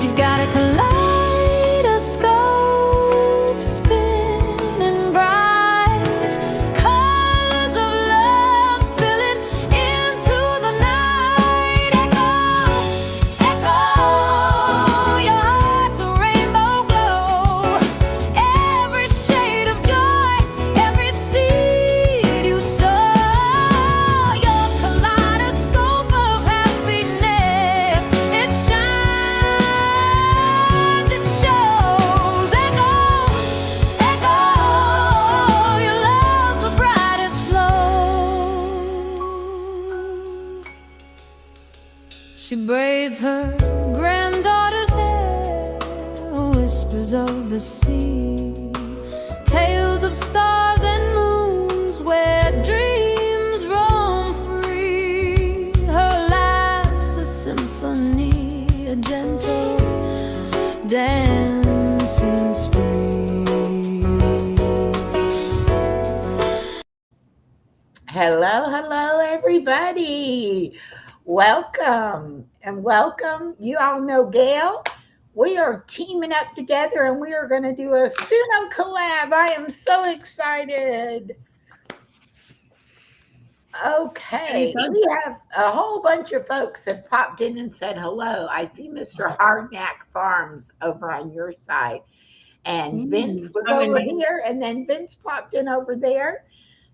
She's got a kaleidoscope spinning bright, colors of love spilling into the night. Echo, echo, your heart's a rainbow glow. Every shade of joy, every seed you sow, your kaleidoscope of happiness. It shines, it shows. Echo, echo, your love's the brightest flow. She braids her granddaughter's hair, whispers of the sea, tales of stars and moons where dreams roam free. Her laugh's a symphony, a gentle dancing spree. Hello, everybody. Welcome and welcome. You all know Gail. We are teaming up together and we are going to do a Suno collab. I am so excited. Okay, we have a whole bunch of folks that popped in and said hello. I see Mr. Hardknack Farms over on your side, and Vince was over here, and then Vince popped in over there.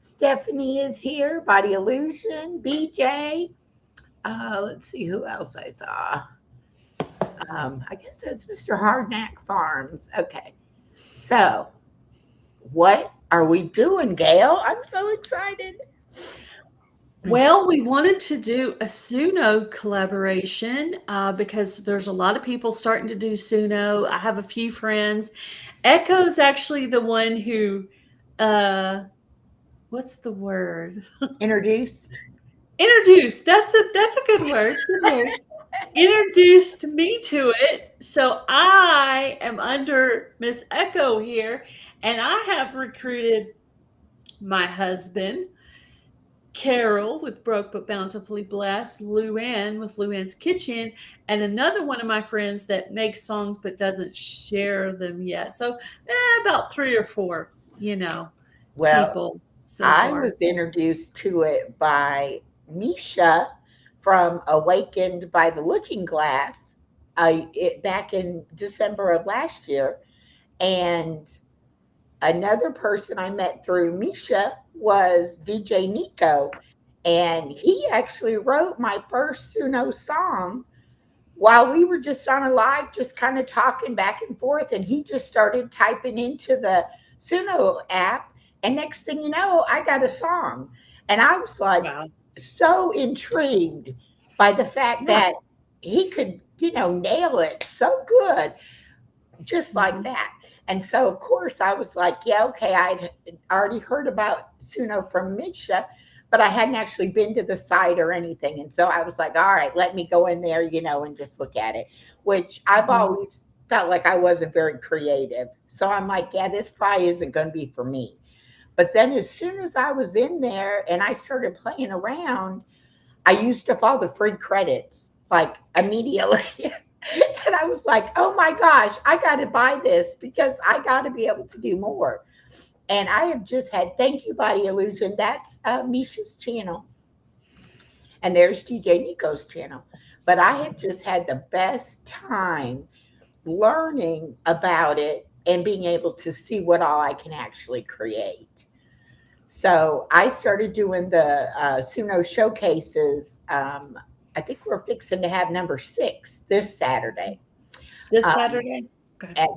Stephanie is here, Body Illusion, BJ. Let's see who else I saw. I guess that's Mr. Hardknack Farms. Okay, so what are we doing, Gail? I'm so excited. Well, we wanted to do a Suno collaboration because there's a lot of people starting to do Suno. I have a few friends. Echo's actually the one who, what's the word? Introduced. Introduced. That's a good word. Good word. Introduced me to it. So I am under Miss Echo here, and I have recruited my husband, Carol with Broke But Bountifully Blessed, Luann with Luann's Kitchen, and another one of my friends that makes songs but doesn't share them yet. So about 3 or 4, people. So I far. was introduced to it by Misha from Awakened by the Looking Glass back in December of last year. And another person I met through Misha was DJ Nico. And he actually wrote my first Suno song while we were just on a live, just kind of talking back and forth. And he just started typing into the Suno app. And next thing you know, I got a song. And I was like, wow, so intrigued by the fact that he could, nail it so good, just like that. And so, of course, I was like, yeah, okay, I'd already heard about Suno from Misha, but I hadn't actually been to the site or anything. And so I was like, all right, let me go in there, and just look at it, which I've always felt like I wasn't very creative. So I'm like, yeah, this probably isn't going to be for me. But then as soon as I was in there and I started playing around, I used up all the free credits, like immediately. And I was like, oh my gosh, I got to buy this because I got to be able to do more. And I have just had, thank you, Body Illusion. That's Misha's channel. And there's DJ Nico's channel. But I have just had the best time learning about it and being able to see what all I can actually create. So I started doing the Suno showcases. I think we're fixing to have number 6 this Saturday. This Saturday? Okay.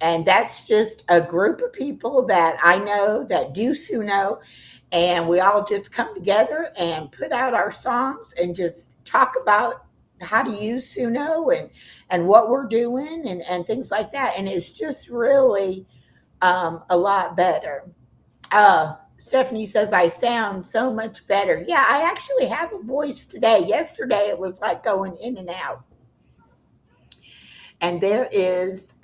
And that's just a group of people that I know that do Suno, and we all just come together and put out our songs and just talk about how to use Suno and what we're doing and things like that. And it's just really a lot better. Stephanie says, I sound so much better. Yeah, I actually have a voice today. Yesterday, it was like going in and out. And there is,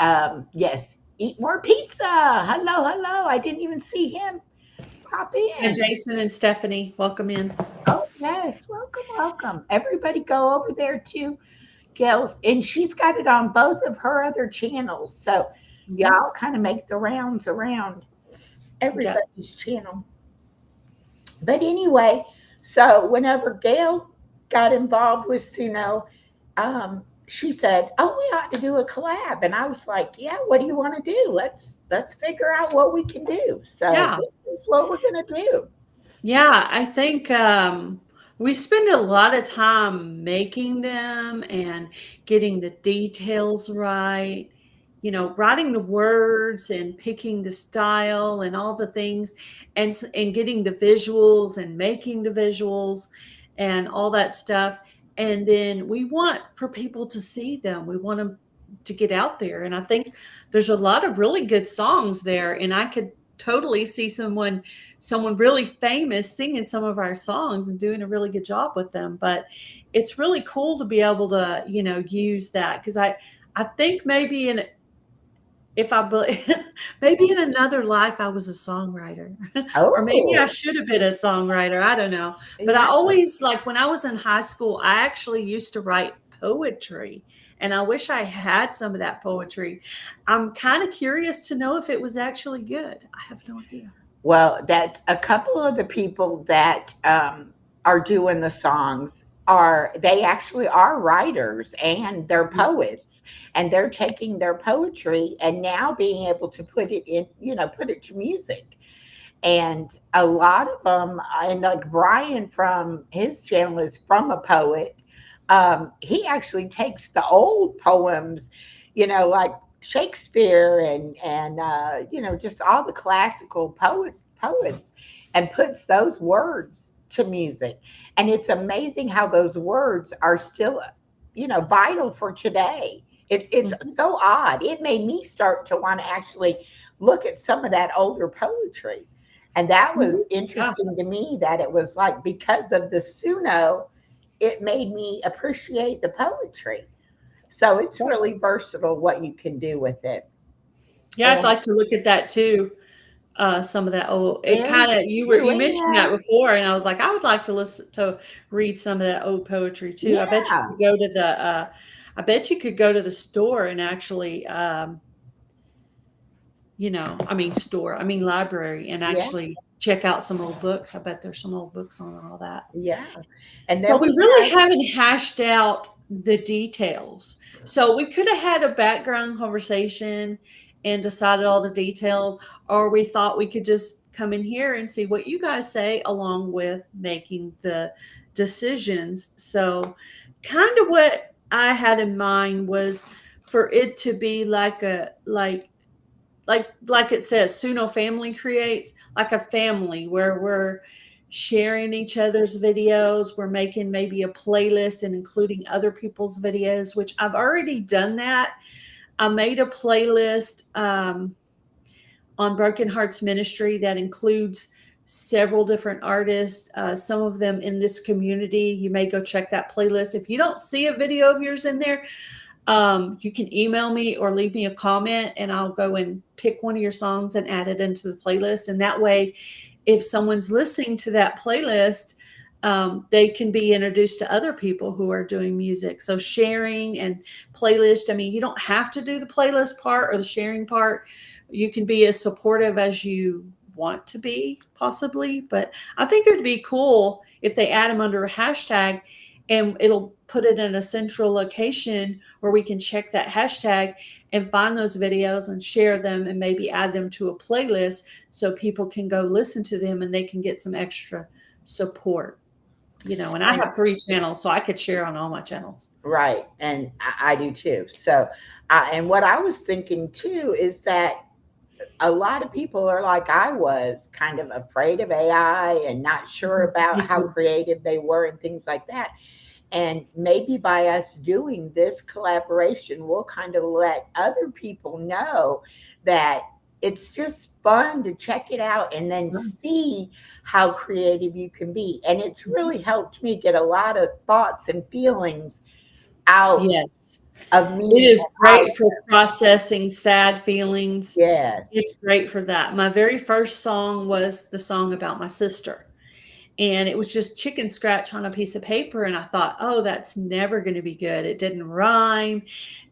yes, Eat More Pizza. Hello. I didn't even see him pop in. And Jason and Stephanie, welcome in. Oh, yes. Welcome. Everybody go over there to Gail's, and she's got it on both of her other channels. So Mhm. y'all kind of make the rounds around Yeah. everybody's channel. But anyway, so whenever Gail got involved with Suno, she said, "Oh, we ought to do a collab," and I was like, "Yeah, what do you want to do? Let's figure out what we can do." So Yeah. this is what we're gonna do. Yeah, I think we spend a lot of time making them and getting the details right, writing the words and picking the style and all the things, and getting the visuals and making the visuals and all that stuff. And then we want for people to see them. We want them to get out there. And I think there's a lot of really good songs there, and I could totally see someone really famous singing some of our songs and doing a really good job with them. But it's really cool to be able to, use that, because I think maybe if I maybe in another life I was a songwriter, or maybe I Oh, should have been a songwriter. I don't know, but I yeah. always, like, when I was in high school, I actually used to write poetry, and I wish I had some of that poetry. I'm kind of curious to know if it was actually good. I have no idea. Well, that a couple of the people that are doing the songs are they actually are writers and they're poets, and they're taking their poetry and now being able to put it in, put it to music. And a lot of them, and like Brian from his channel is from a poet. He actually takes the old poems, like Shakespeare and just all the classical poets, and puts those words to music. And it's amazing how those words are still, vital for today. It's Mhm. so odd. It made me start to want to actually look at some of that older poetry. And that Mhm. was Yeah. interesting to me that it was like because of the Suno, it made me appreciate the poetry. So it's Yeah. really versatile what you can do with it. Yeah, I'd And like to look at that too. Some of that old, it very kind of, you true. mentioned that before, and I was like, I would like to read some of that old poetry too. Yeah, I bet you could go to the store and actually, store, library, and yeah, actually check out some old books. I bet there's some old books on all that. yeah. And So then we we really have, haven't hashed out the details. So we could have had a background conversation and decided all the details, or we thought we could just come in here and see what you guys say along with making the decisions. So kind of what I had in mind was for it to be like like it says, Suno Family Creates, like a family where we're sharing each other's videos. We're making maybe a playlist and including other people's videos, which I've already done that. I made a playlist on Broken Hearts Ministry that includes several different artists, some of them in this community. You may go check that playlist. If you don't see a video of yours in there, you can email me or leave me a comment, and I'll go and pick one of your songs and add it into the playlist. And that way, if someone's listening to that playlist, they can be introduced to other people who are doing music. So sharing and playlist, you don't have to do the playlist part or the sharing part. You can be as supportive as you want to be, possibly. But I think it would be cool if they add them under a hashtag, and it'll put it in a central location where we can check that hashtag and find those videos and share them and maybe add them to a playlist so people can go listen to them and they can get some extra support. And I and have 3 channels, so I could share on all my channels. right, and I do too. So, and what I was thinking too is that a lot of people are like I was, kind of afraid of AI and not sure Mhm. about Me how too. creative they were and things like that. And maybe by us doing this collaboration, we'll kind of let other people know that it's just fun to check it out and then Right. see how creative you can be. And it's Mhm. really helped me get a lot of thoughts and feelings out Yes. of It me is and out. great for processing sad feelings. Yes. It's great for that. My very first song was the song about my sister. and it was just chicken scratch on a piece of paper. And I thought, oh, that's never going to be good. It didn't rhyme.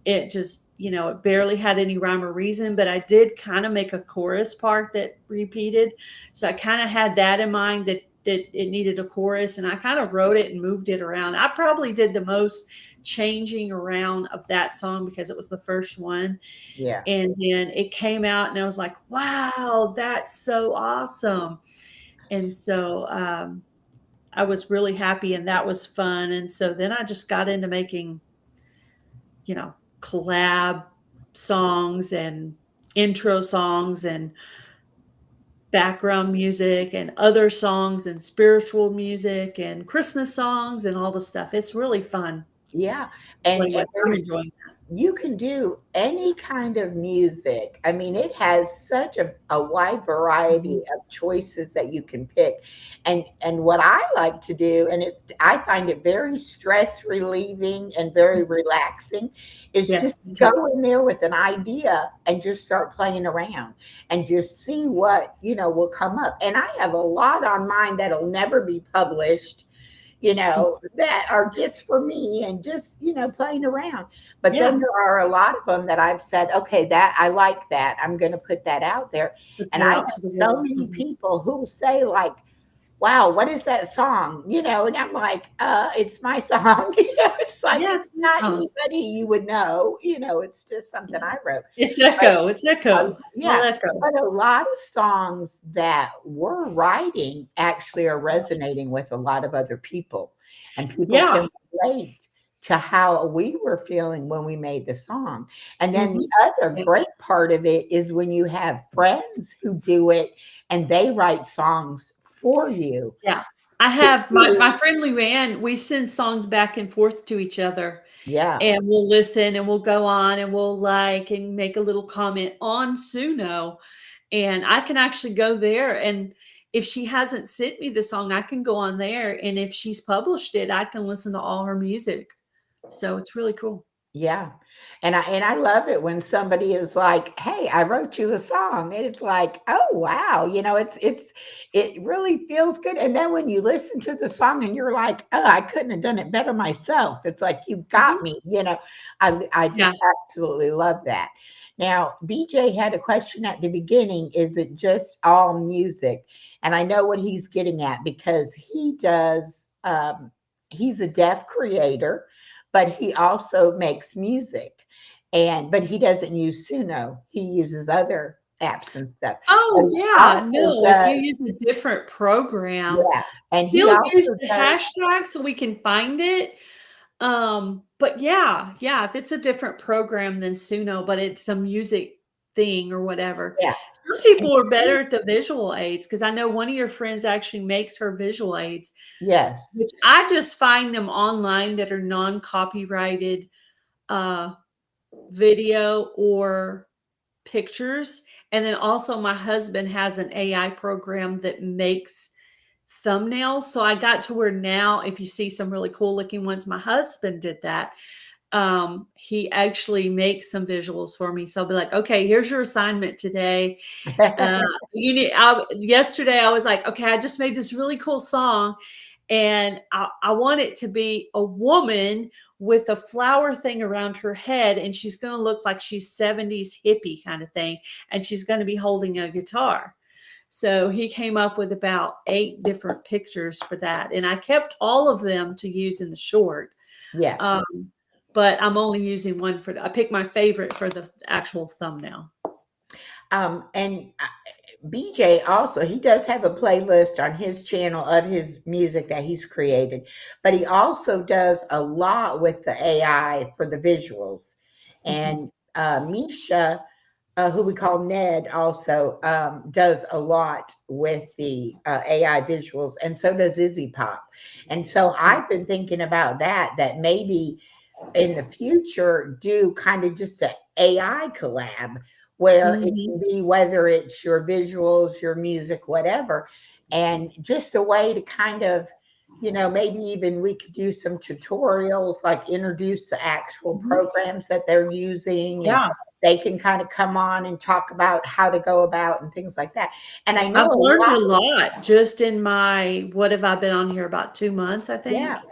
It just, it barely had any rhyme or reason, but I did kind of make a chorus part that repeated. So I kind of had that in mind, that it needed a chorus, and I kind of wrote it and moved it around. I probably did the most changing around of that song because it was the first one. Yeah. And then it came out and I was like, wow, that's so awesome. And so I was really happy, and that was fun. And so then I just got into making, collab songs and intro songs and background music and other songs and spiritual music and Christmas songs and all the stuff. It's really fun Yeah. to play And with. I'm there's enjoying you can do any kind of music. I mean, it has such a wide that. variety of choices that you can pick. And what I like to do, and I find it very stress relieving and very relaxing, is Yes, just me too. go in there with an idea and just start playing around and just see what, will come up. And I have a lot on mine that'll never be published, that are just for me and just, playing around. But then Yeah, there are a lot of them that I've said, okay, that I like that. I'm going to put that out there. put And that I out have to the so world. many people who say, like, wow, what is that song? And I'm like, it's my song. It's like, Yeah, it's it's my not song. anybody you would know, it's just something Yeah. I wrote. It's But Echo. It's Echo. Small yeah, Echo. but a lot of songs that we're writing actually are resonating with a lot of other people, and people Yeah. can relate to how we were feeling when we made the song. And then the Mhm. other Yeah. great part of it is when you have friends who do it and they write songs for you Yeah. I to have my do. friend Luann, we send songs back and forth to each other, Yeah. and we'll listen and we'll go on and we'll like and make a little comment on Suno. And I can actually go there, and if she hasn't sent me the song, I can go on there, and if she's published it, I can listen to all her music. So it's really cool. Yeah. And I love it when somebody is like, "Hey, I wrote you a song." And it's like, "Oh, wow." It really feels good. And then when you listen to the song and you're like, "Oh, I couldn't have done it better myself." It's like, "You got Mhm. me." I Yeah. just absolutely love that. Now, BJ had a question at the beginning, is it just all music? And I know what he's getting at because he's a deaf creator, but he also makes music. But he doesn't use Suno. He uses other apps and stuff. But Oh, he yeah. also No, if you does, use a different program, yeah. And he still use also the does, hashtag so we can find it. But yeah, if it's a different program than Suno, but it's a music thing or whatever. yeah. Some And people are better at the visual aids because I know one of your friends actually makes her visual aids, yes. which I just find them online that are non-copyrighted uh video or pictures. And then also my husband has an AI program that makes thumbnails. So I got to where now if you see some really cool looking ones, my husband did that. He actually makes some visuals for me. So I'll be like, okay, here's your assignment today. Yesterday I was like, okay, I just made this really cool song, and I want it to be a woman with a flower thing around her head, and she's going to look like she's 70s hippie kind of thing, and she's going to be holding a guitar. So he came up with about 8 different pictures for that, and I kept all of them to use in the short. Yeah. Um, but I'm only using one I picked my favorite for the actual thumbnail. And BJ also, he does have a playlist on his channel of his music that he's created, but he also does a lot with the AI for the visuals. Mhm. And Misha, who we call Ned, also does a lot with the AI visuals, and so does Izzy Pop. And so I've been thinking about that maybe in the future do kind of just an AI collab where it Mhm. can be whether it's your visuals, your music, whatever, and just a way to kind of, maybe even we could do some tutorials, like introduce the actual Mhm. programs that they're using and Yeah. they can kind of come on and talk about how to go about and things like that. And I know I've a learned lot. a lot just in my, what have I been on here, about 2 months, I Yeah. think.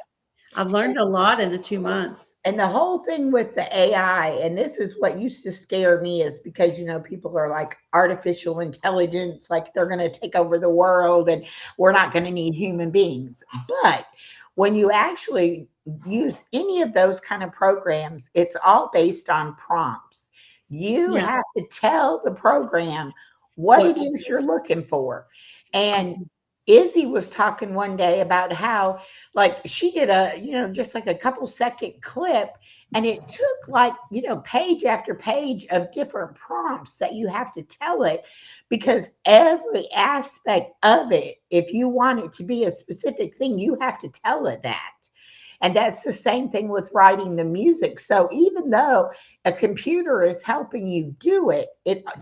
I've learned a lot in the 2 months. And the whole thing with the AI, and this is what used to scare me, is because, people are like artificial intelligence, like they're going to take over the world and we're not going to need human beings. But when you actually use any of those kind of programs, it's all based on prompts. You Yeah. have to tell the program what What it to is do. you're looking for. And Mhm. Izzy was talking one day about how, like, she did just like a couple second clip, and it took like, page after page of different prompts that you have to tell it, because every aspect of it, if you want it to be a specific thing, you have to tell it that. And that's the same thing with writing the music. So even though a computer is helping you do it,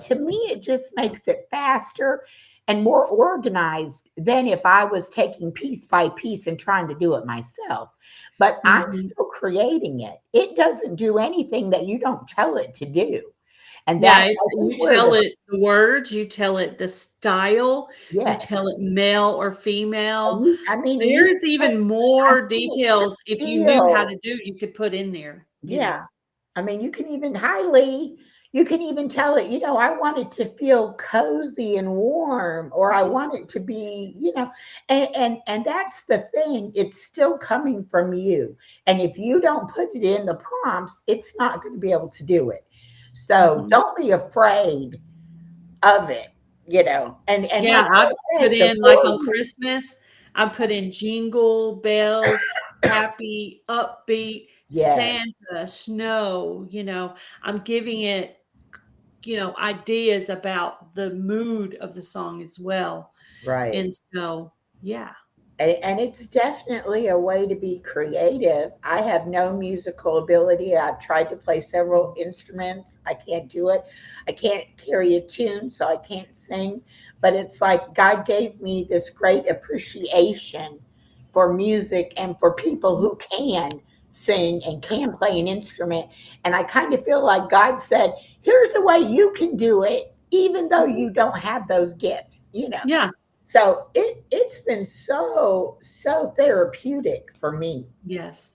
to me it just makes it faster and more organized than if I was taking piece by piece and trying to do it myself. But I'm Mhm. still creating it. It doesn't do anything that you don't tell it to do. And Yeah, that's, I think, you where tell it the words, you tell it the style, you yes. tell it male or female. I mean, and There's even I more want it to details if you knew how feel, to do, you could put in there, you yeah. know. I mean, you can even, hi Lee, you can even tell it, I want it to feel cozy and warm, or I want it to be, and that's the thing. It's still coming from you. And if you don't put it in the prompts, it's not going to be able to do it. So Mhm. don't be afraid of it, and like Yeah, I've I put said, the in, like, more on Christmas, I put in jingle bells, happy, upbeat, yes, Santa, snow, I'm giving it, ideas about the mood of the song as well. right. And so, yeah. And it's definitely a way to be creative. I have no musical ability. I've tried to play several instruments. I can't do it. I can't carry a tune, so I can't sing. But it's like God gave me this great appreciation for music and for people who can sing and can play an instrument. And I kind of feel like God said, here's a way you can do it, even though Mhm. you don't have those gifts. Yeah, So it's been so therapeutic for me. yes,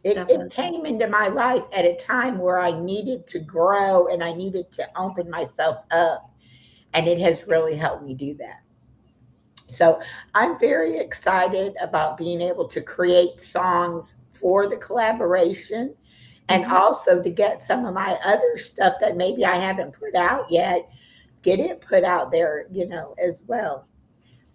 It definitely. came into my life at a time where I needed to grow and I needed to open myself up, and it has really helped me do that. So I'm very excited about being able to create songs for the collaboration, and Mhm. also to get some of my other stuff that maybe I haven't put out yet, get it put out there, as well.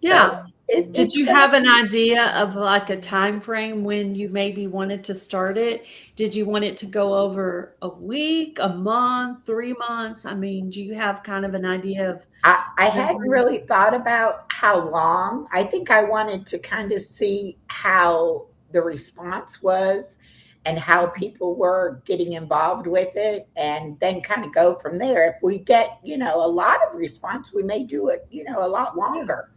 So Yeah. Did it's you gonna have an be. idea of, like, a time frame when you maybe wanted to start it? Did you want it to go over a week, a month, 3 months? I mean, do you have kind of an idea of I time hadn't frame? really thought about how long. I think I wanted to kind of see how the response was and how Mhm. people were getting involved with it, and then kind of go from there. If we get, a lot of response, we may do it, a lot Yeah. longer.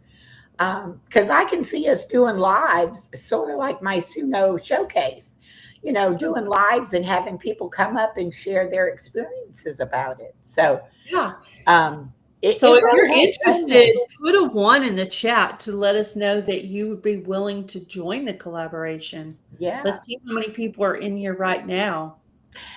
Because I can see us doing lives, sort of like my Suno showcase, doing lives and having people come up and share their experiences about it. So Yeah. um, So it if you're really has done interested, that. put a 1 in the chat to let us know that you would be willing to join the collaboration. Yeah. Let's see how many people are in here right now.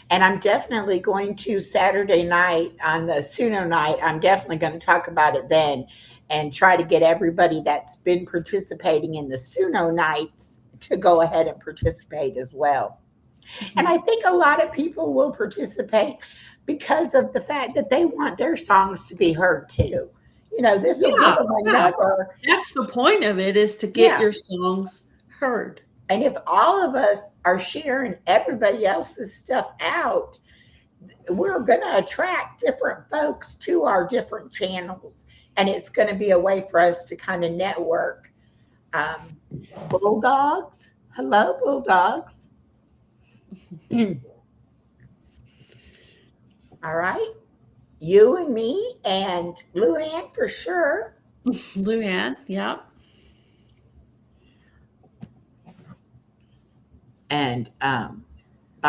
And I'm definitely going to Saturday night on the Suno night. I'm definitely going to talk about it then and try to get everybody that's been participating in the Suno nights to go ahead and participate as well. And Mhm. I think a lot of people will participate because of the fact that they want their songs to be heard too. This will give Yeah, them yeah. another, That's the point of it, is to get yeah. your songs heard. And if all of us are sharing everybody else's stuff out, we're going to attract different folks to our different channels. And it's going to be a way for us to kind of network. Um, Bulldogs. Hello, Bulldogs. All right. You and me and Luann for sure. Luann, yeah. And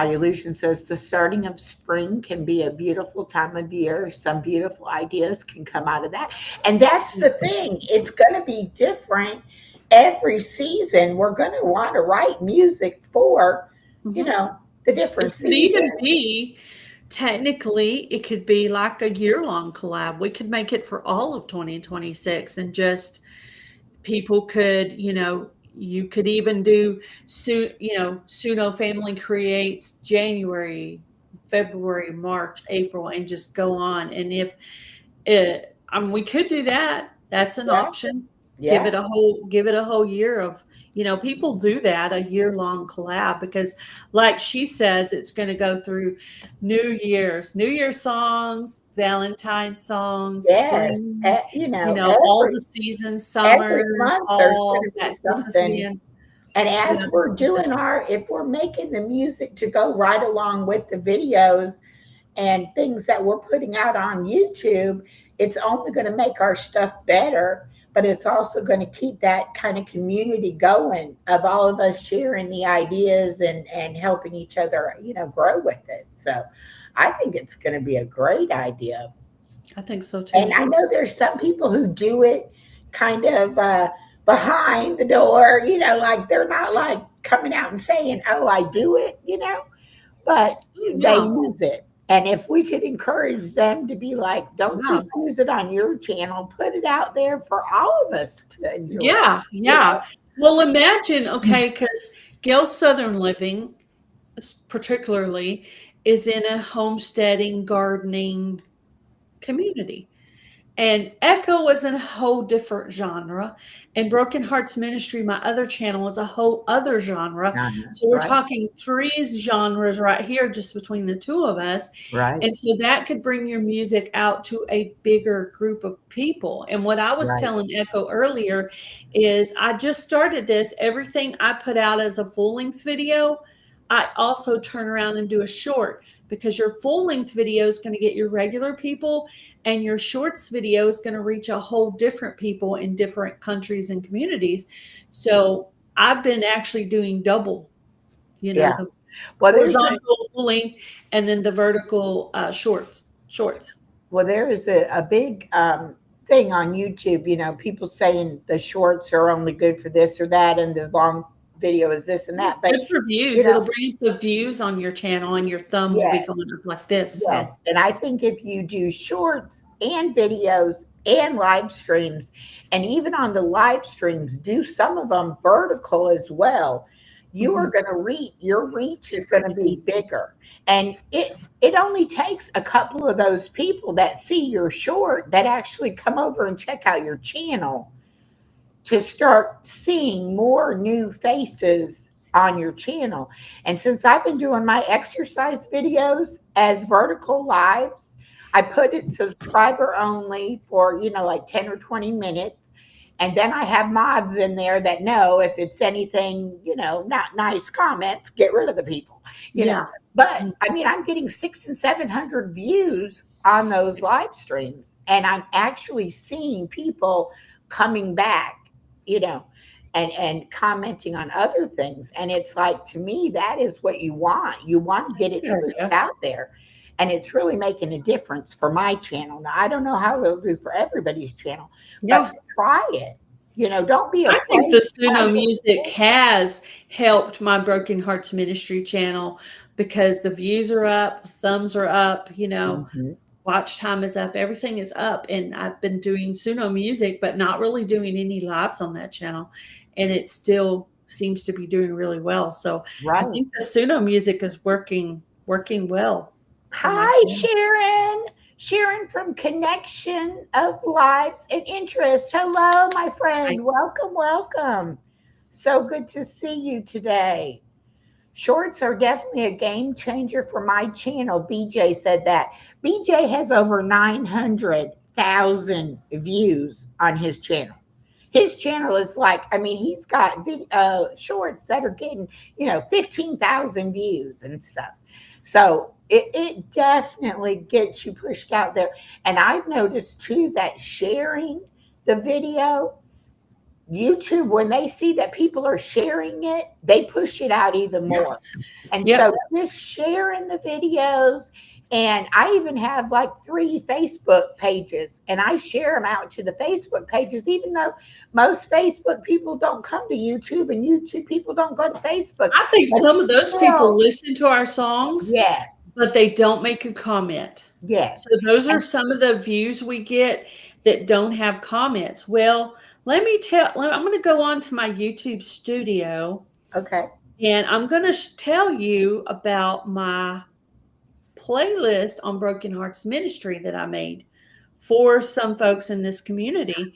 Illusion says the starting of spring can be a beautiful time of year. Some beautiful ideas can come out of that. And that's the thing. It's going to be different every season. We're going to want to write music for, you Mhm. know, the It different could even seasons. be, technically, it could be like a year-long collab. We could make it for all of 2026 and just people could, you could even do Suno Family Creates January, February, March, April, and just go on. And if we could do that. That's an Yeah. option. Yeah. Give it a whole year of, people do that, a year long collab, because like she says, it's going to go through New Year's songs, Valentine songs, Yes. spring, all Every the seasons, summer, every month there's going fall, to be that Christmas something. again. And Yeah. as we're doing if we're making the music to go right along with the videos and things that we're putting out on YouTube, it's only going to make our stuff better, but it's also going to keep that kind of community going of all of us sharing the ideas and helping each other, grow with it. So I think it's going to be a great idea. I think so And too. I know there's some people who do it kind of behind the door, like they're not like coming out and saying, oh, I do it, but they Yeah. use it. And if we could encourage them to be like, don't Yeah. just use it on your channel, put it out there for all of us to enjoy, Yeah. you Yeah. know? Well, imagine, okay, because Gail Southern Living, particularly, is in a homesteading, gardening community. And Echo is in a whole different genre. And Broken Hearts Ministry, my other channel, is a whole other genre. So we're Right, talking three genres right here, just between the two of us. right, And so that could bring your music out to a bigger group of people. And what I was right, telling Echo earlier is I just started this. Everything I put out as a full length video, I also turn around and do a short, because your full length video is going to get your regular people, and your shorts video is going to reach a whole different people in different countries and communities. So I've been actually doing double, yeah. the Well, horizontal full length and then the vertical shorts. there is a big thing on YouTube, people saying the shorts are only good for this or that, and the long video is this and that. But Good for you views. know, It'll bring up the views on your channel, and your thumb will be yes, going up like this. yes. So And I think if you do shorts and videos and live streams, and even on the live streams, do some of them vertical as well, you are mhm. going to your reach is going to be bigger. And it only takes a couple of those people that see your short that actually come over and check out your channel to start seeing more new faces on your channel. And since I've been doing my exercise videos as vertical lives, I put it subscriber only for, like 10 or 20 minutes. And then I have mods in there that know if it's anything, not nice comments, get rid of the people, you know. Yeah. But Mhm. I mean, I'm getting 600 and 700 views on those live streams, and I'm actually seeing people coming back, you know, and commenting on other things. And it's like, to me, that is what you want. You want to get it Good pushed idea. out there. And it's really making a difference for my channel. Now, I don't know how it'll do for everybody's channel, but Yeah. try it. Don't be I think afraid the to try Suno music it. has helped my Broken Hearts Ministry channel, because the views are up, the thumbs are up, Mhm. watch time is up, everything is up. And I've been doing Suno music, but not really doing any lives on that channel. And it still seems to be doing really well. So I Right. think the Suno music is working well for my Hi, channel. Sharon. Sharon from Connection of Lives and Interest. Hello, my I, friend. Welcome, welcome. So good to see you today. Shorts are definitely a game changer for my channel. BJ said that. BJ has over 900,000 views on his channel. His channel is like, I mean, he's got shorts that are getting, 15,000 views and stuff. So it definitely gets you pushed out there. And I've noticed too that sharing the video YouTube, when they see that people are sharing it, they push it out even Yeah. more. And Yep. so just sharing the videos, and I even have like 3 Facebook pages, and I share them out to the Facebook pages, even though most Facebook people don't come to YouTube and YouTube people don't go to Facebook. I think But some it's of those people still, listen to our songs, yes, but they don't make a comment. yes. So those are And some of the views we get that don't have comments. Well, I'm going to go on to my YouTube studio okay. and I'm going to tell you about my playlist on Broken Hearts Ministry that I made for some folks in this community,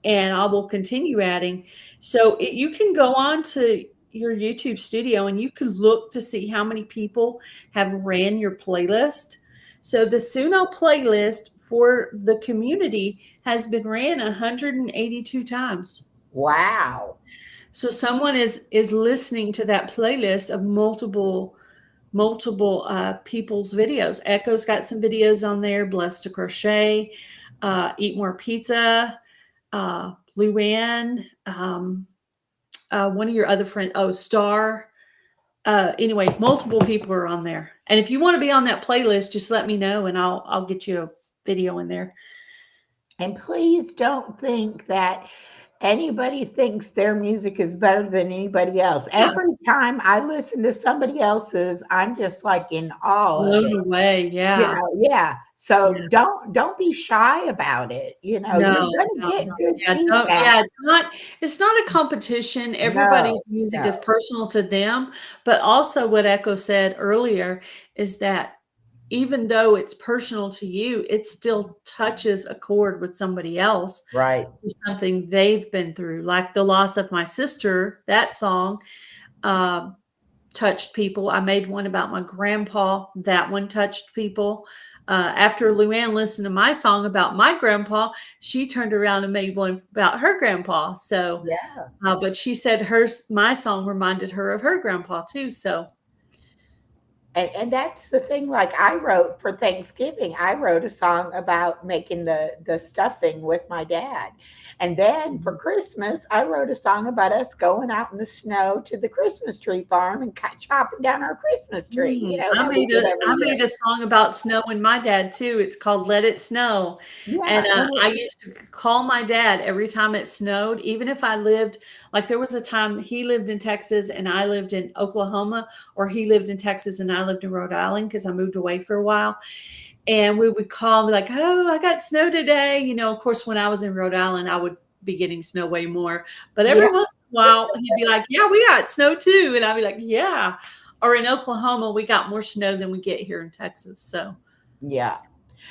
and I will continue adding. So you can go on to your YouTube studio and you can look to see how many people have ran your playlist. So the Suno playlist for the community has been ran 182 times. Wow. So someone is listening to that playlist of multiple people's videos. Echo's got some videos on there. Blessed to Crochet, Eat More Pizza, Luann, one of your other friends. Oh, Star. Anyway, multiple people are on there. And if you want to be on that playlist, just let me know, and I'll get you a video in there. And please don't think that anybody thinks their music is better than anybody else. Yeah, Every time I listen to somebody else's, I'm just like in awe of blown it. away. Yeah. Yeah. So Yeah. don't be shy about it. You're No, gonna no, get no. good Yeah, don't, feedback. yeah, it's not a competition. No, Everybody's music is no. personal to them, but also what Echo said earlier is that even though it's personal to you, it still touches a chord with somebody else Right. for something they've been through. Like the loss of my sister, that song uh, touched people. I made one about my grandpa. That one touched people. After Luann listened to my song about my grandpa, she turned around and made one about her grandpa. So, Yeah. but she said my song reminded her of her grandpa too. So, And that's the thing, like I wrote for Thanksgiving, I wrote a song about making the stuffing with my dad. And then for Christmas, I wrote a song about us going out in the snow to the Christmas tree farm and chopping down our Christmas tree, I that we made did a every I year. made a song about snow and my dad too. It's called "Let It Snow," and Yeah. And I used to call my dad every time it snowed, even if I lived like there was a time he lived in Texas and I lived in Oklahoma, or he lived in Texas and I lived in Rhode Island because I moved away for a while. And we would call and be like, "Oh, I got snow today." Of course, when I was in Rhode Island, I would be getting snow way more. But every yeah, once in a while, he'd be like, "Yeah, we got snow too," and I'd be like, "Yeah." Or in Oklahoma, we got more snow than we get here in Texas. yeah.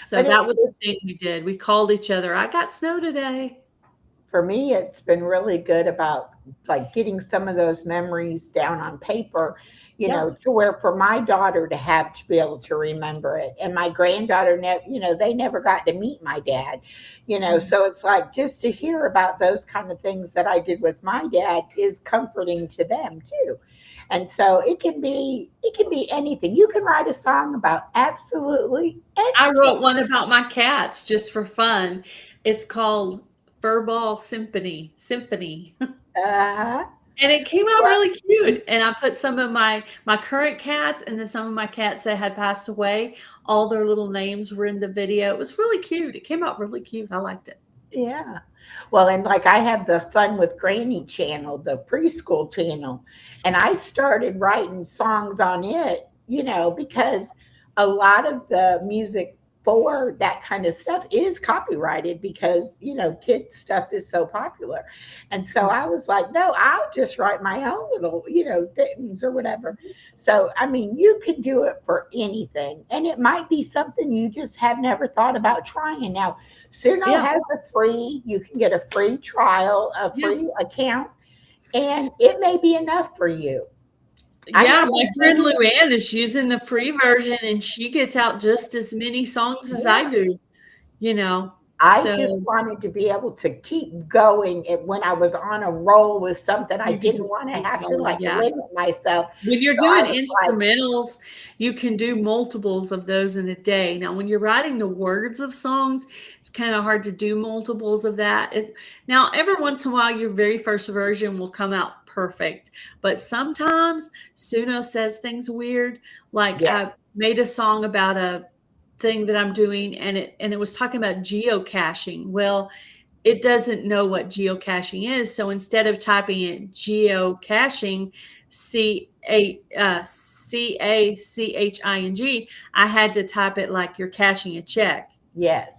So But that was the thing we did. We called each other. I got snow today. for me, it's been really good about like getting some of those memories down on paper, Yeah. to where for my daughter to have to be able to remember it. And my granddaughter never, they never got to meet my dad, so it's like just to hear about those kind of things that I did with my dad is comforting to them too. And so it can be anything. You can write a song about absolutely I anything. wrote one about my cats just for fun. It's called Furball Symphony. Symphony. Uh-huh. And it came out Well, really cute, and I put some of my current cats and then some of my cats that had passed away, all their little names were in the video. It was really cute. It came out really cute. I liked it. yeah. Well, and like I have the Fun with Granny channel, the preschool channel, and I started writing songs on it, because a lot of the music for that kind of stuff is copyrighted because, kids stuff is so popular. And so I was like, no, I'll just write my own little, things or whatever. So, I mean, you can do it for anything, and it might be something you just have never thought about trying. Now, Suno Yeah, has you can get a free trial, a yeah. free account, and it may be enough for you. I know Yeah, my one friend thing. Luann is using the free version, and she gets out just as many songs as I Yeah, do, you know? I just So wanted to be able to keep going when I was on a roll with something. I you can didn't just want to keep have to going. like Yeah. limit myself. When you're So I doing was like, instrumentals, you can do multiples of those in a day. Now, when you're writing the words of songs, it's kind of hard to do multiples of that. Now, every once in a while, your very first version will come out perfect, but sometimes Suno says things weird. Like yeah, I made a song about a thing that I'm doing, and it was talking about geocaching. Well, it doesn't know what geocaching is. So instead of typing it geocaching, CACHING, I had to type it like you're cashing a check. yes.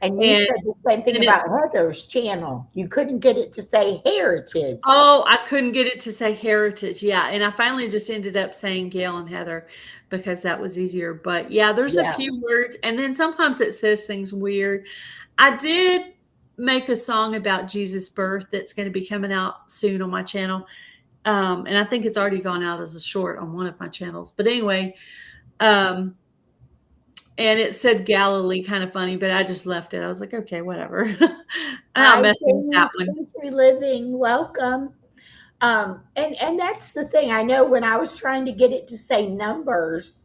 And you And said the same thing and it about Heather's channel. You couldn't get it to say heritage. oh, I couldn't get it to say heritage. Yeah. And I finally just ended up saying Gail and Heather because that was easier. But yeah, there's a Yeah. few words. And then sometimes it says things weird. I did make a song about Jesus' birth that's going to be coming out soon on my channel. And I think it's already gone out as a short on one of my channels. But anyway, um, and it said Galilee, kind of funny, but I just left it. I was like, okay, whatever. I'm not Hi, messing with that James, one. Country Living. Welcome. And that's the thing. I know when I was trying to get it to say numbers,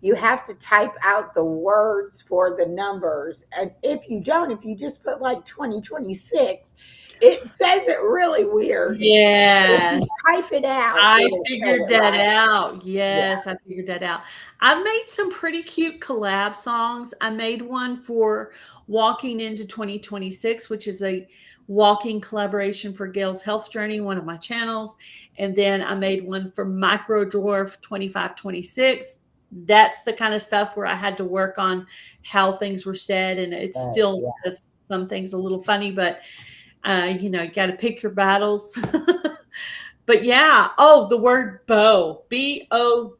you have to type out the words for the numbers. And if you don't, if you just put like 2026, it says it really weird. If you Yes. type it out, I it'll say figured it that right. out. Yeah. Yes, I figured that out. I've made some pretty cute collab songs. I made one for Walking into 2026, which is a walking collaboration for Gail's Health Journey, one of my channels. And then I made one for Micro Dwarf 2526. That's the kind of stuff where I had to work on how things were said. And it still Yeah. says some things a little funny, but you know, you got to pick your battles. But yeah, oh, the word bow, BOW.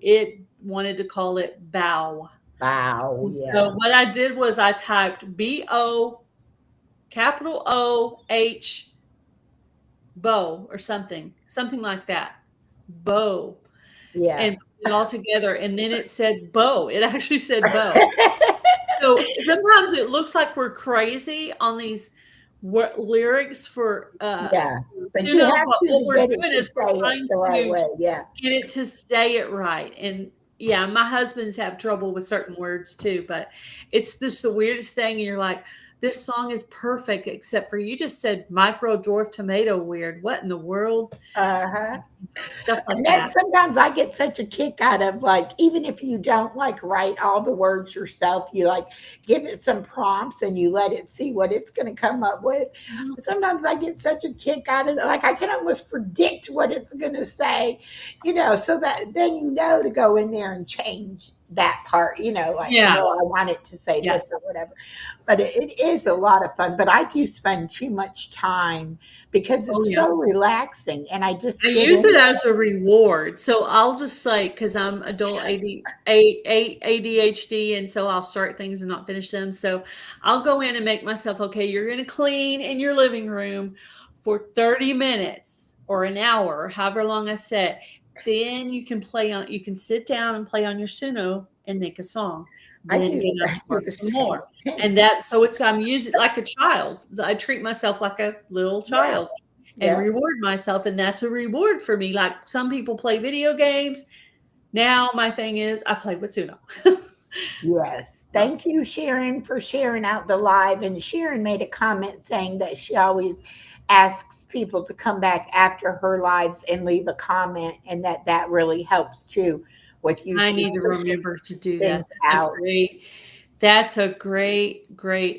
It wanted to call it bow. Wow. And so Yeah. what I did was I typed BO, capital OH, bow, or something like that. Bow. Yeah. And put it all together. And then it said bow. It actually said bow. So sometimes it looks like we're crazy on these lyrics for Yeah. But you Suno, have but what to we're get it doing to is we're say it trying the right to way. Yeah. get it to say it right. And yeah, my husband's have trouble with certain words too, but it's just the weirdest thing. And you're like, this song is perfect, except for you just said micro dwarf tomato weird. What in the world? Uh-huh. Stuff like And then that. sometimes I get such a kick out of like, even if you don't like write all the words yourself, you like give it some prompts and you let it see what it's going to come up with. Mhm. Sometimes I get such a kick out of it. Like I can almost predict what it's going to say, so that then to go in there and change that part, like, Yeah. no, I want it to say Yeah. this or whatever. But it is a lot of fun. But I do spend too much time because Oh it's yeah. so relaxing and I I just get use in. it as a reward. So I'll just say, because I'm adult ADHD, and so I'll start things and not finish them. So I'll go in and make myself, okay, you're going to clean in your living room for 30 minutes or an hour, or however long I set. Then you can sit down and play on your Suno and make a song. I Then do get up I and do work the some same more. thing. And I'm using like a child. I treat myself like a little Yeah, child and yeah, reward myself. And that's a reward for me. Like some people play video games. Now my thing is I play with Suno. yes. So, Thank you, Sharon, for sharing out the live. And Sharon made a comment saying that she always asks people to come back after her lives and leave a comment, and that really helps too with I YouTube need to pushing remember to do things that. out. That's a great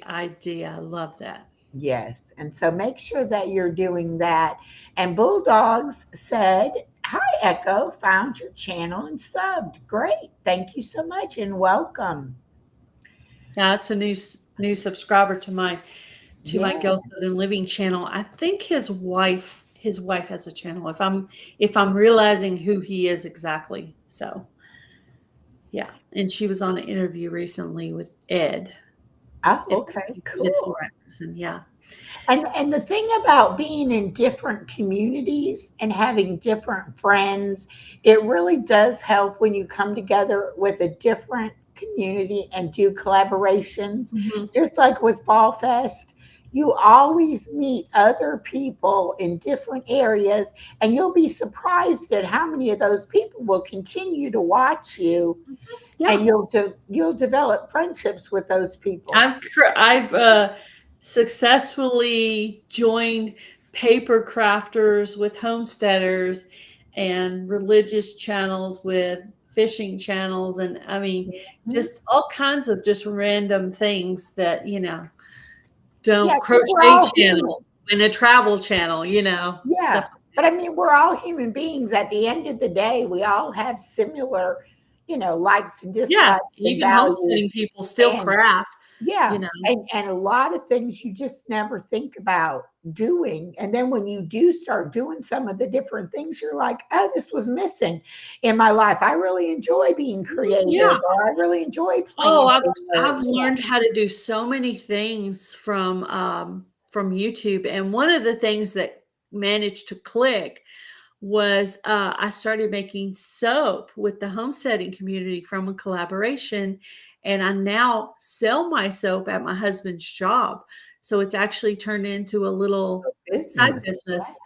idea. I love that. Yes. And so make sure that you're doing that. And Bulldogs said, "Hi, Echo, found your channel and subbed. Great. Thank you so much and welcome." Yeah, it's a new subscriber to my Yeah. Girl Southern Living channel. I think his wife has a channel. If I'm realizing who he is exactly. So yeah, and she was on an interview recently with Ed. Oh, If okay. it's the Cool. right person, yeah. And the thing about being in different communities and having different friends, it really does help when you come together with a different community and do collaborations, Mhm. just like with Fall Fest, you always meet other people in different areas, and you'll be surprised at how many of those people will continue to watch you, Yeah. and you'll develop friendships with those people. I've successfully joined paper crafters with homesteaders and religious channels with fishing channels, and I mean Mhm. just all kinds of just random things that, Yeah, don't 'cause we're crochet all human. channel and a travel channel, stuff Yeah, like but I mean, we're all human beings. At the end of the day, we all have similar, likes and yeah, dislikes and even homesteading values. people still And craft, yeah, you know. and a lot of things you just never think about doing. And then when you do start doing some of the different things, you're like, oh, this was missing in my life. I really enjoy being creative, Yeah. or I really enjoy Oh, playing I've instruments. learned how to do so many things from YouTube, and one of the things that managed to click was I started making soap with the homesteading community from a collaboration, and I now sell my soap at my husband's job. So it's actually turned into a little side Business. business.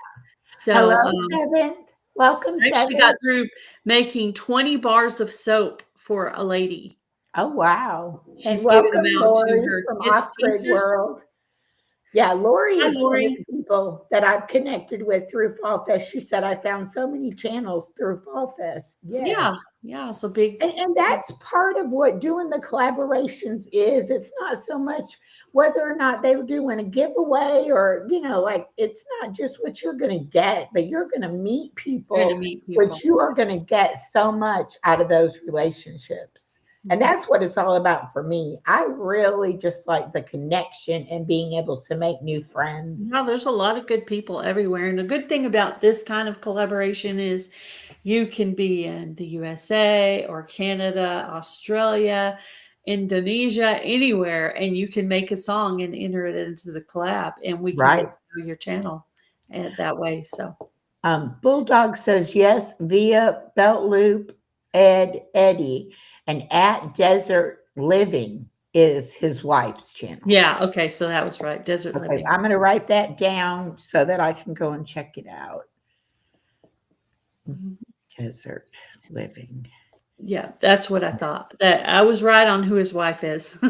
Hello, So Seventh. Welcome, I actually got Seventh. through making 20 bars of soap for a lady. Oh, wow. And She's giving them welcome, out to Lori her from kids' Off Grid teachers. World. Yeah, Lori Hi, is one of Lori. the people that I've connected with through Fall Fest. She said, I found so many channels through Fall Fest. Yes. Yeah, yeah, so big. And that's part of what doing the collaborations is. It's not so much whether or not they were doing a giveaway, or, like, it's not just what you're going to get, but you're going to meet You're people, gonna meet which people. you are going to get so much out of those relationships. And Mhm. that's what it's all about for me. I really just like the connection and being able to make new friends. Yeah, there's a lot of good people everywhere, and the good thing about this kind of collaboration is you can be in the USA or Canada, Australia, Indonesia, anywhere, and you can make a song and enter it into the collab, and we can Right. get to know your channel and that way. So Bulldog says yes via Belt Loop Eddie, and at Desert Living is his wife's channel. yeah, okay, so that was right. Desert Okay, living. I'm going to write that down so that I can go and check it out. Mhm. Desert Living. Yeah, that's what I thought. That I was right on who his wife is.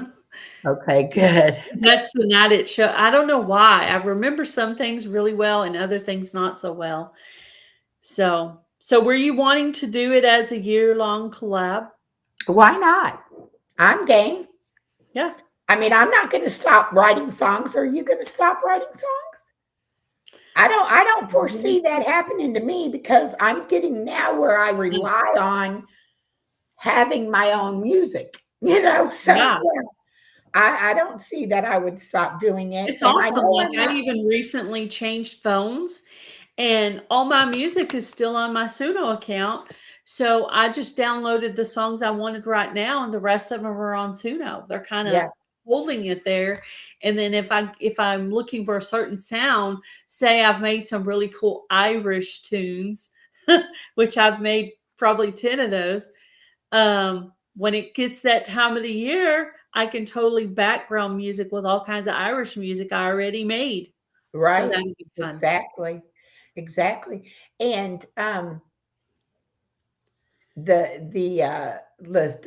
Okay, good. That's the night it show. I don't know why. I remember some things really well and other things not so well. So were you wanting to do it as a year-long collab? Why not? I'm game. Yeah. I mean, I'm not going to stop writing songs. Are you going to stop writing songs? I don't foresee that happening to me, because I'm getting now where I rely on having my own music, so Yeah. yeah, I don't see that I would stop doing it. It's And I awesome. know Like I'm I not. even recently changed phones and all my music is still on my Suno account. So I just downloaded the songs I wanted right now and the rest of them are on Suno. They're kind Yeah, of holding it there. And then if I'm looking for a certain sound, say I've made some really cool Irish tunes, which I've made probably 10 of those. When it gets that time of the year, I can totally background music with all kinds of Irish music I already made. So right. that would be fun. Exactly. Exactly. And the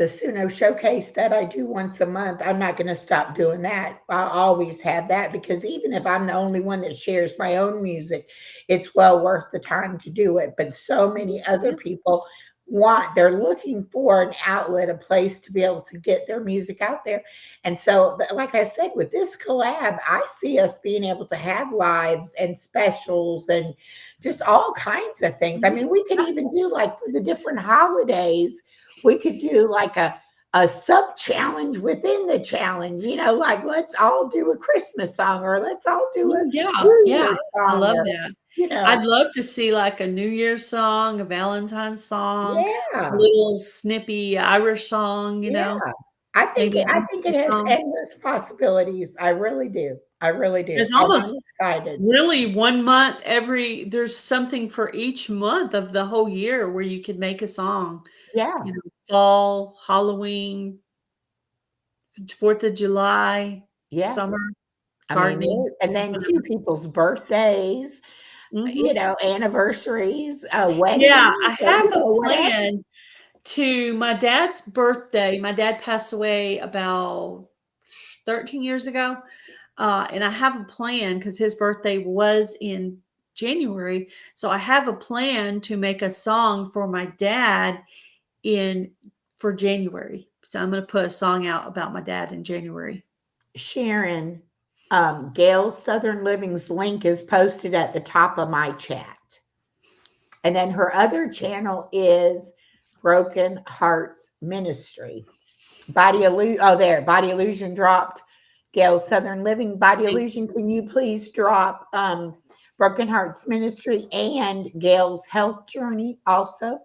Suno showcase that I do once a month, I'm not going to stop doing that. I'll always have that, because even if I'm the only one that shares my own music, it's well worth the time to do it. But so many other Yeah. people they're looking for an outlet, a place to be able to get their music out there. And so, like I said, with this collab, I see us being able to have lives and specials and just all kinds of things. I Mhm. mean, we could even do, like, for the different holidays, we could do like a sub challenge within the challenge, like, let's all do a Christmas song, or let's all do a Yeah, New yeah, Year's I song, love or, that. you know, I'd love to see, like, a New Year's song, a Valentine's song, a yeah, little snippy Irish song, yeah. I think maybe it, an I think Easter it has song. endless possibilities. I really do. I really do. There's And I'm almost excited. really 1 month there's something for each month of the whole year where you could make a song, Yeah. fall, Halloween. 4th of July, Yeah. summer, I mean, gardening, and then two whatever. people's birthdays, Mhm. anniversaries, Yeah, I weddings, have a whatever. plan to my dad's birthday. My dad passed away about 13 years ago. And I have a plan because his birthday was in January. So I have a plan to make a song for my dad in for January. So I'm going to put a song out about my dad in January. Sharon, Gail's Southern Living's link is posted at the top of my chat. And then her other channel is Broken Hearts Ministry. Body Illusion dropped. Gail's Southern Living, Body Thank Illusion, can you please drop Broken Hearts Ministry and Gail's Health Journey also?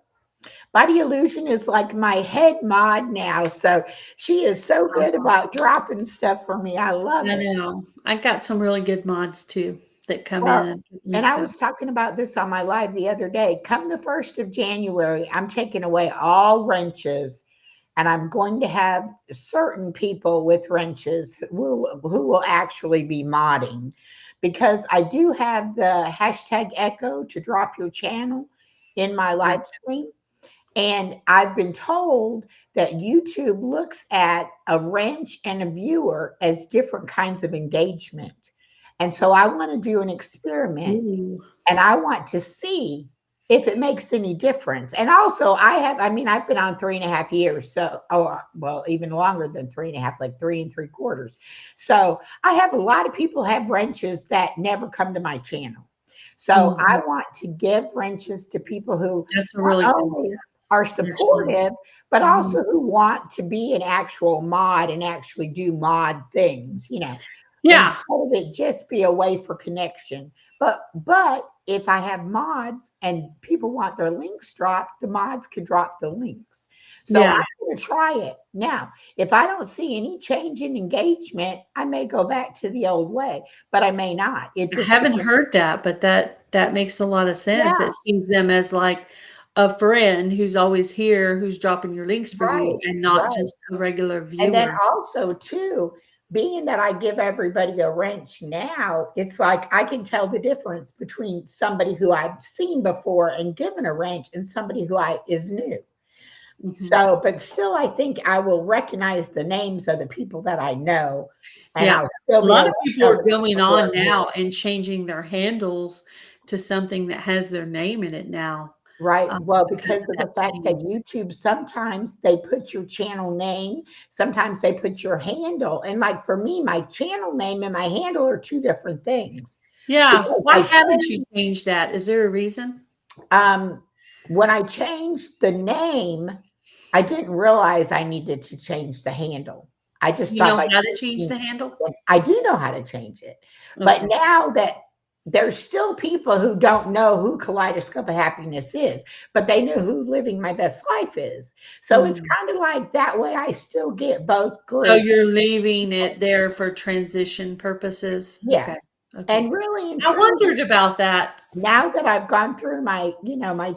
Body Illusion is like my head mod now. So she is so good you. about dropping stuff for me. I love I it. know. I got some really good mods too that come in Well, and put and links I up. was talking about this on my live the other day. Come the 1st of January, I'm taking away all wrenches and I'm going to have certain people with wrenches who will actually be modding because I do have the hashtag echo to drop your channel in my Yeah. live stream. And I've been told that YouTube looks at a wrench and a viewer as different kinds of engagement. And so I want to do an experiment Ooh. and I want to see if it makes any difference. And also, I've been on 3.5 years, so, well, even longer than 3.5, like 3 3/4. So I have a lot of people have wrenches that never come to my channel. So I Mhm. want to give wrenches to people who That's a really not good only are actually. supportive, but Mhm. also who want to be an actual mod and actually do mod things, instead Yeah. of it just be a way for connection. But if I have mods and people want their links dropped, the mods can drop the links. So I'm Yeah. going to try it. Now, if I don't see any change in engagement, I may go back to the old way, but I may not. It I just haven't depends. heard that, but that makes a lot of sense. Yeah, It sees them as like a friend who's always here, who's dropping your links for you right, and not right. just a regular And then viewer. also too, being that I give everybody a wrench now, it's like I can tell the difference between somebody who I've seen before and given a wrench and somebody who I is new. Mhm. So, but still, I think I will recognize the names of the people that I know, and Yeah. I'll still A be lot able of to people tell are the going people who on are new. now and changing their handles to something that has their name in it now, Right. Well, because because of of that the fact that change. YouTube, sometimes they put your channel name, sometimes they put your handle. And like for me, my channel name and my handle are two different things. Yeah. Because Why haven't you changed that? Is there a reason? um, when I changed the name, I didn't realize I needed to change the handle. I just You thought know by how to change changing, the handle? I do know how to change it. But Okay. now that there's still people who don't know who Kaleidoscope of Happiness is, but they know who Living My Best Life is. So it's Mhm. kind of like that way I still get both So groups. you're leaving it there for transition purposes? Yes. Okay. Okay. And really and I truly, wondered about that. now that I've gone through my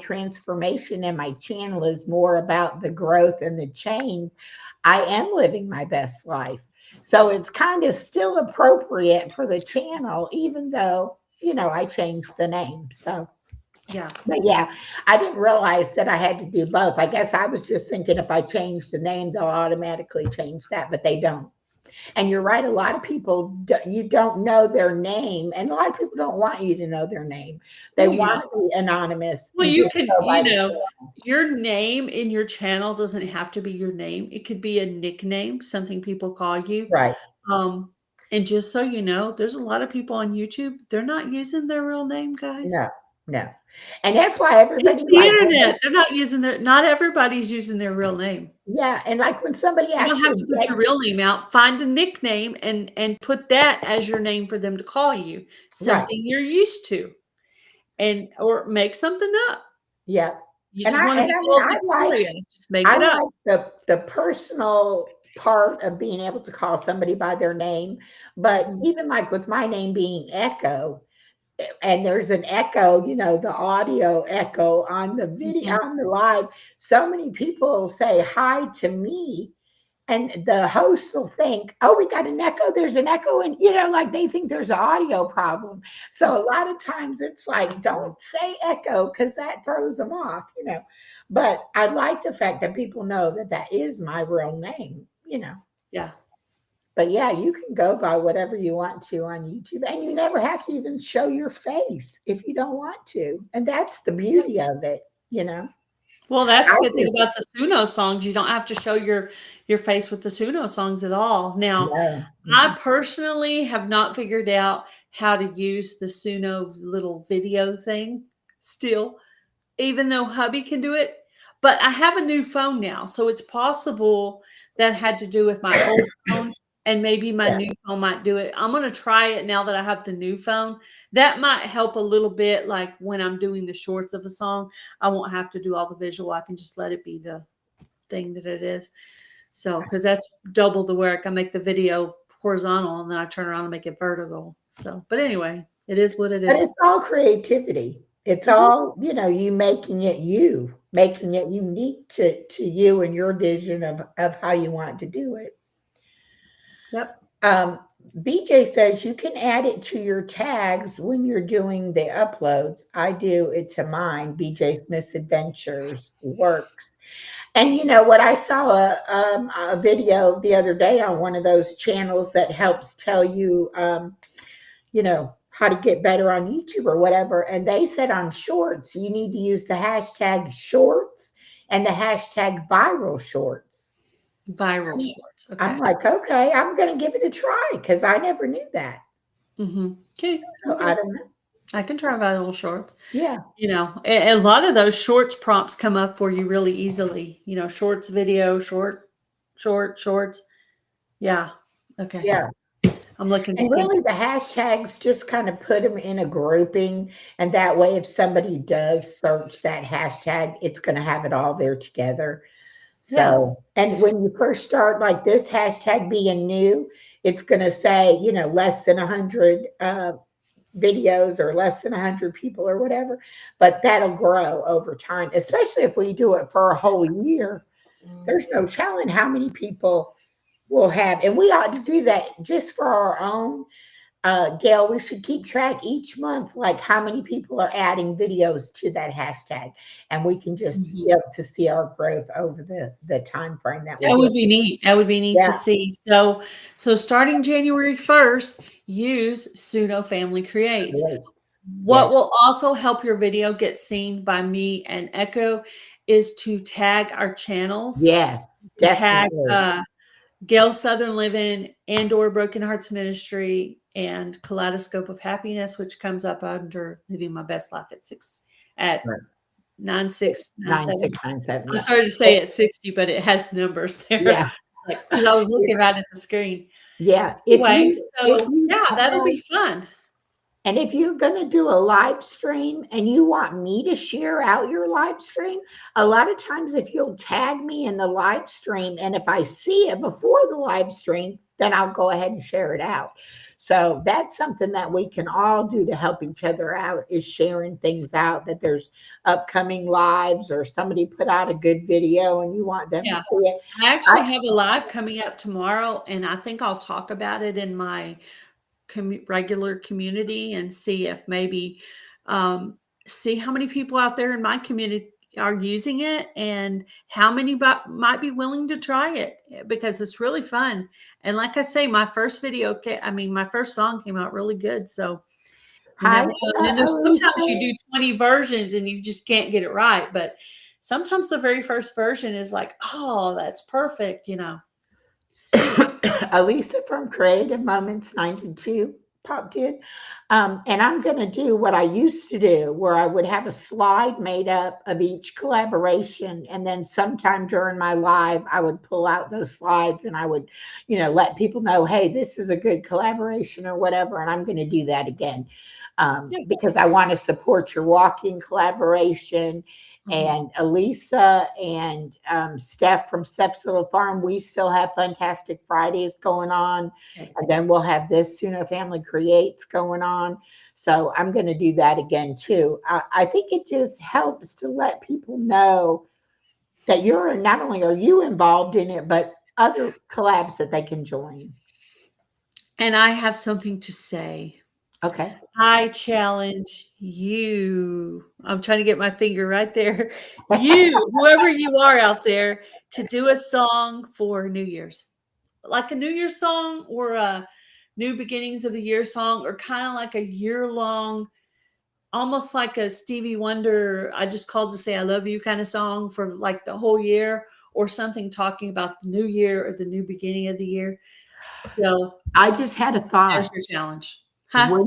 transformation and my channel is more about the growth and the change, I am living my best life. So it's kind of still appropriate for the channel, even though I changed the name. So, Yeah. but yeah, I didn't realize that I had to do both. I guess I was just thinking if I change the name, they'll automatically change that, but they don't. And you're right. A lot of people, you don't know their name, and a lot of people don't want you to know their name. They Well, yeah. want to be anonymous Well, and you just can, go by the channel. your name in your channel doesn't have to be your name. It could be a nickname, something people call you. Right. Um, and just so you know, there's a lot of people on YouTube, they're not using their real name, No, guys. no. And that's why It's everybody the like when internet. They're not using not everybody's using their real name. yeah, and like when somebody You don't have actually to put your gets real name out. Find a nickname and put that as your name for them to call you. right, Something you're used to. And or make something up. yeah. You And just I wanna and be I mean called Victoria, just make I it up. like the personal part of being able to call somebody by their name, but Mhm, even like with my name being Echo, and there's an echo, the audio echo on the video mhm. on the live. So many people say hi to me and the hosts will think, oh, we got an echo, there's an echo, and like they think there's an audio problem. So a lot of times it's like, don't say echo because that throws them off. But I like the fact that people know that that is my real name. Yeah. But yeah, you can go by whatever you want to on YouTube, and you never have to even show your face if you don't want to. And that's the beauty of it. Well, that's I a good thing just about the Suno songs. You don't have to show your face with the Suno songs at all. Now, no. I personally have not figured out how to use the Suno little video thing still, even though hubby can do it. But I have a new phone now, so it's possible that had to do with my old phone, and maybe my Yeah. new phone might do it. I'm gonna try it now that I have the new phone. That might help a little bit, like when I'm doing the shorts of a song, I won't have to do all the visual. I can just let it be the thing that it is. So, because that's double the work. I make the video horizontal and then I turn around and make it vertical. So, but anyway, it is what it But is. it's all creativity. It's Mhm. all, you making it unique to you and your vision of how you want to do it. Yep. Um, BJ says you can add it to your tags when you're doing the uploads. I do it to mine. BJ's Misadventures works. And you know what? I saw a video the other day on one of those channels that helps tell you, how to get better on YouTube or whatever. And they said on shorts, you need to use the hashtag shorts and the hashtag viral shorts. Viral I'm, shorts. I'm Okay. like, okay, I'm going to give it a try because I never knew that. Okay. So Okay. I don't know. I can try viral shorts. Yeah. A lot of those shorts prompts come up for you really easily. Shorts video, shorts. Yeah. Okay. Yeah. I'm looking to And see. really, the hashtags just kind of put them in a grouping. And that way, if somebody does search that hashtag, it's going to have it all there together. Yeah. So, and when you first start like this hashtag being new, it's going to say, less than 100 videos or less than 100 people or whatever. But that'll grow over time, especially if we do it for a whole year. There's no telling how many people we'll have. And we ought to do that just for our own. Gail, we should keep track each month, like how many people are adding videos to that hashtag, and we can just Mhm. be able to see our growth over the time frame that we That do. would be neat. That would be neat to Yeah, see. So starting January 1st, use Suno Family Creates. great. Yeah, What will also help your video get seen by me and Echo is to tag our channels. yes, Tag definitely. Gail Southern Living and/or Broken Hearts Ministry and Kaleidoscope of Happiness, which comes up under Living My Best Life at Right. 9697. 9697. I Yeah, started to say at 60, but it has numbers there, yeah, like, because I was looking right at the screen. yeah. If Anyway, you if so you yeah, that'll tag be fun. And if you're going to do a live stream and you want me to share out your live stream, a lot of times if you'll tag me in the live stream, and if I see it before the live stream, then I'll go ahead and share it out. So that's something that we can all do to help each other out, is sharing things out, that there's upcoming lives or somebody put out a good video and you want them to Yeah. see it. I I, actually have a live coming up tomorrow, and I think I'll talk about it in my regular community and see if maybe um, see how many people out there in my community are using it and how many might be willing to try it, because it's really fun. And like I say, my first my first song came out really good. So you hi, never know. And then there's sometimes you Alicia. do 20 versions and you just can't get it right. But sometimes the very first version is like, oh, that's perfect. Elisa from Creative Moments 92 popped in. And I'm going to do what I used to do, where I would have a slide made up of each collaboration. And then sometime during my live, I would pull out those slides and I would, let people know, hey, this is a good collaboration or whatever. And I'm going to do that again, Yeah. because I want to support your walking collaboration. Mhm. And Elisa and Steph from Steph's Little Farm, we still have Fantastic Fridays going on. Okay. And then we'll have this Suno Family Creates going on. So I'm going to do that again too. I think it just helps to let people know that you're not only are you involved in it, but other collabs that they can join. And I have something to say. Okay. I challenge you. I'm trying to get my finger right there. You, whoever you are out there, to do a song for New Year's. Like a New Year's song or a new beginnings of the year song, or kind of like a year long, almost like a Stevie Wonder, I just called to say I love you kind of song for like the whole year, or something talking about the new year or the new beginning of the year. So I just had a there's thought. your challenge. Huh?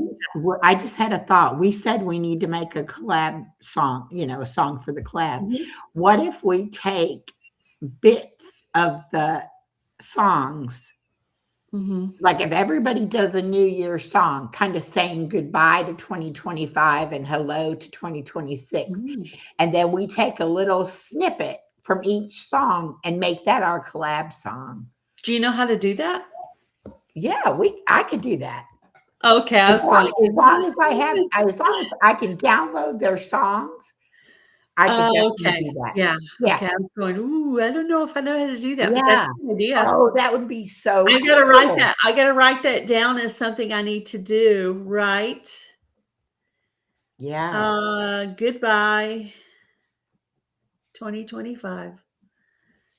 I just had a thought. We said we need to make a collab song, a song for the collab. Mhm. What if we take bits of the songs, Mhm. like if everybody does a New Year's song, kind of saying goodbye to 2025 and hello to 2026, Mm. and then we take a little snippet from each song and make that our collab song. Do you know how to do that? Yeah, I could do that. Okay, I was going, As long as I can download their songs, I could oh, definitely okay. do that. Yeah. Yeah, Okay, I was going, ooh, I don't know if I know how to do that, but yeah. that's a good idea. Oh, that would be so I gotta write cool. that. I gotta write that down as something I need to do, right? Yeah, Goodbye 2025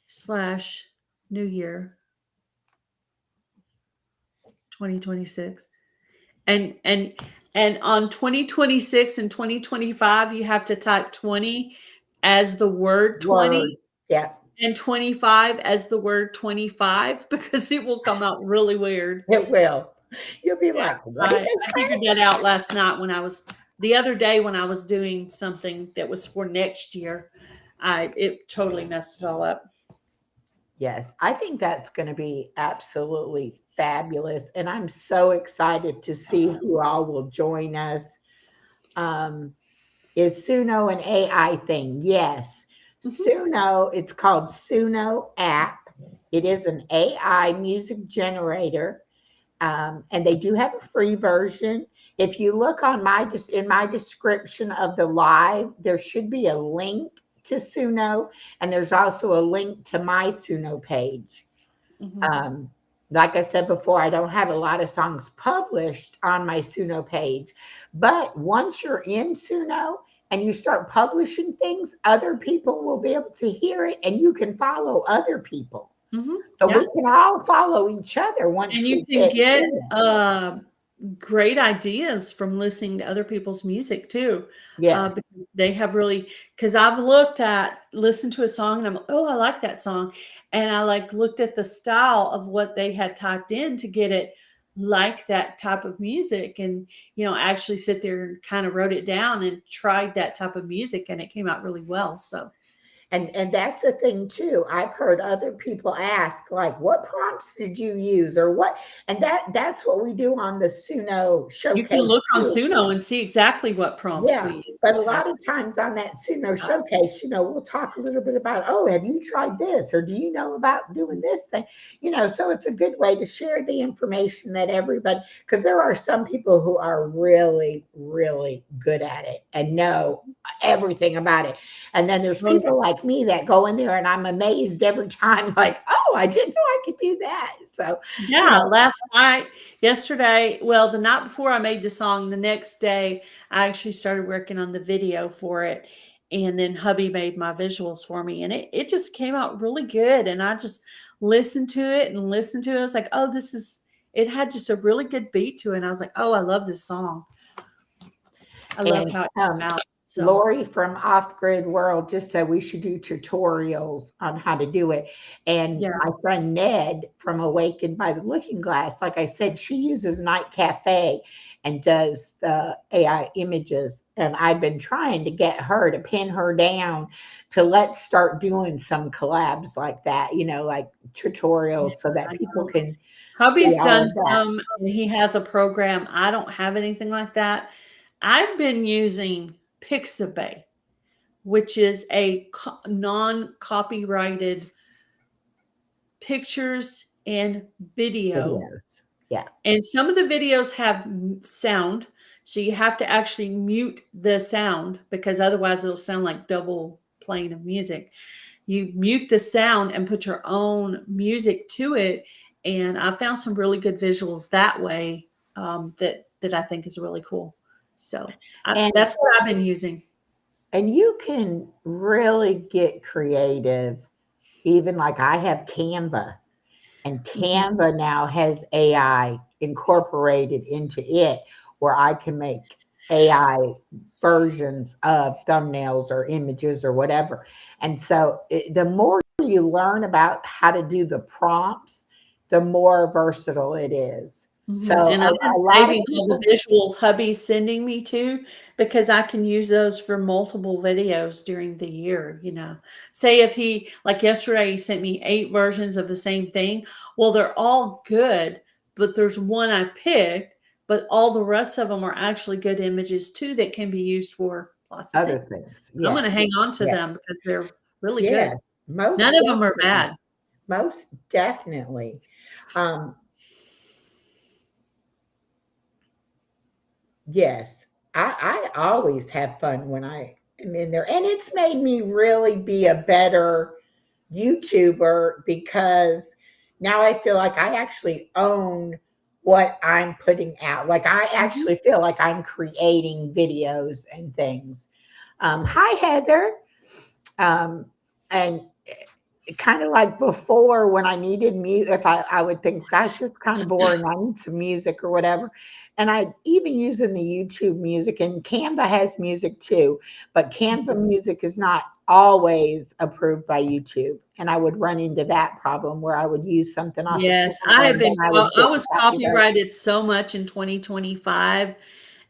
slash New Year 2026. And and on 2026 and 2025, you have to type 20 as the word word. 20 Yeah, and 25 as the word 25 because it will come out really weird. it will. You'll be Yeah, like, "What did they I say?" figured that out last night when I was the other day when I was doing something that was for next year. I it totally messed it all up. Yes, I think that's gonna be absolutely fabulous, and I'm so excited to see who all will join us. Um, is Suno an AI thing? Yes. Mhm. Suno, it's called Suno app. It is an AI music generator, and they do have a free version. If you look on in my description of the live, there should be a link to Suno, and there's also a link to my Suno page. Mhm. Um, like I said before, I don't have a lot of songs published on my Suno page, but once you're in Suno and you start publishing things, other people will be able to hear it, and you can follow other people. Mhm. So we Yeah. can all follow each other And once you we can get get in. great ideas from listening to other people's music too. Yes. Because they have really, because I've listened to a song and I'm, oh, I like that song. And I like looked at the style of what they had typed in to get it like that type of music. And, actually sit there and kind of wrote it down and tried that type of music and it came out really well. So And that's a thing too. I've heard other people ask, like, what prompts did you use or what? And that's what we do on the Suno you can showcase look on too. Suno and see exactly what prompts Yeah, we use. but a That's lot of times on that Suno uh, showcase, we'll talk a little bit about, oh, have you tried this? Or do you know about doing this thing? So it's a good way to share the information that everybody, because there are some people who are really, really good at it and know everything about it. And then there's oh, yeah. people like me that go in there and I'm amazed every time, like, oh, I didn't know I could do that. So, you Yeah, know, yesterday, well, the night before I made the song, the next day I actually started working on the video for it. And then hubby made my visuals for me. And it just came out really good. And I just listened to it and listened to it. I was like, oh, it had just a really good beat to it. And I was like, oh, I love this song. I love and how it came out. So, Lori from Off Grid World just said we should do tutorials on how to do it. And yeah. my friend Ned from Awakened by the Looking Glass, like I said, she uses Night Cafe and does the AI images. And I've been trying to get her to pin her down to let's start doing some collabs like that, like Yeah, tutorials so that I people know. can see Hubby's all done of that. some, and he has a program. I don't have anything like that. I've been using Pixabay, which is a non-copyrighted pictures and video. Videos. Yeah. And some of the videos have sound, so you have to actually mute the sound because otherwise it'll sound like double playing of music. you mute the sound and put your own music to it. And I found some really good visuals that way, that I think is really cool. So And that's what I've been using. you can really get creative. Even like I have Canva, and Mhm. Canva now has AI incorporated into it, where I can make AI versions of thumbnails or images or whatever. And so the more you learn about how to do the prompts, the more versatile it is. So Mhm, and I've been a lot of saving all the people, visuals hubby's sending me to, because I can use those for multiple videos during the year, you know. Say if he, like yesterday, he sent me 8 versions of the same thing. Well, they're all good, but there's one I picked, but all the rest of them are actually good images too that can be used for lots of things. other things, I'm gonna yes, hang on to yes, them because they're really yes, good. most None of them are definitely, bad. most definitely. Um, Yes, I always have fun when I am in there, and it's made me really be a better YouTuber, because now I feel like I actually own what I'm putting out. Like I Mhm. actually feel like I'm creating videos and things. Hi, Heather. Um, and kind of like before, when I needed music, if I would think, gosh, it's kind of boring, I need some music or whatever. And I even using the YouTube music, and Canva has music too, but Canva music is not always approved by YouTube. And I would run into that problem where I would use something off of Yes, I Canva have and then been I would I get was copyright. copyrighted so much in 2025.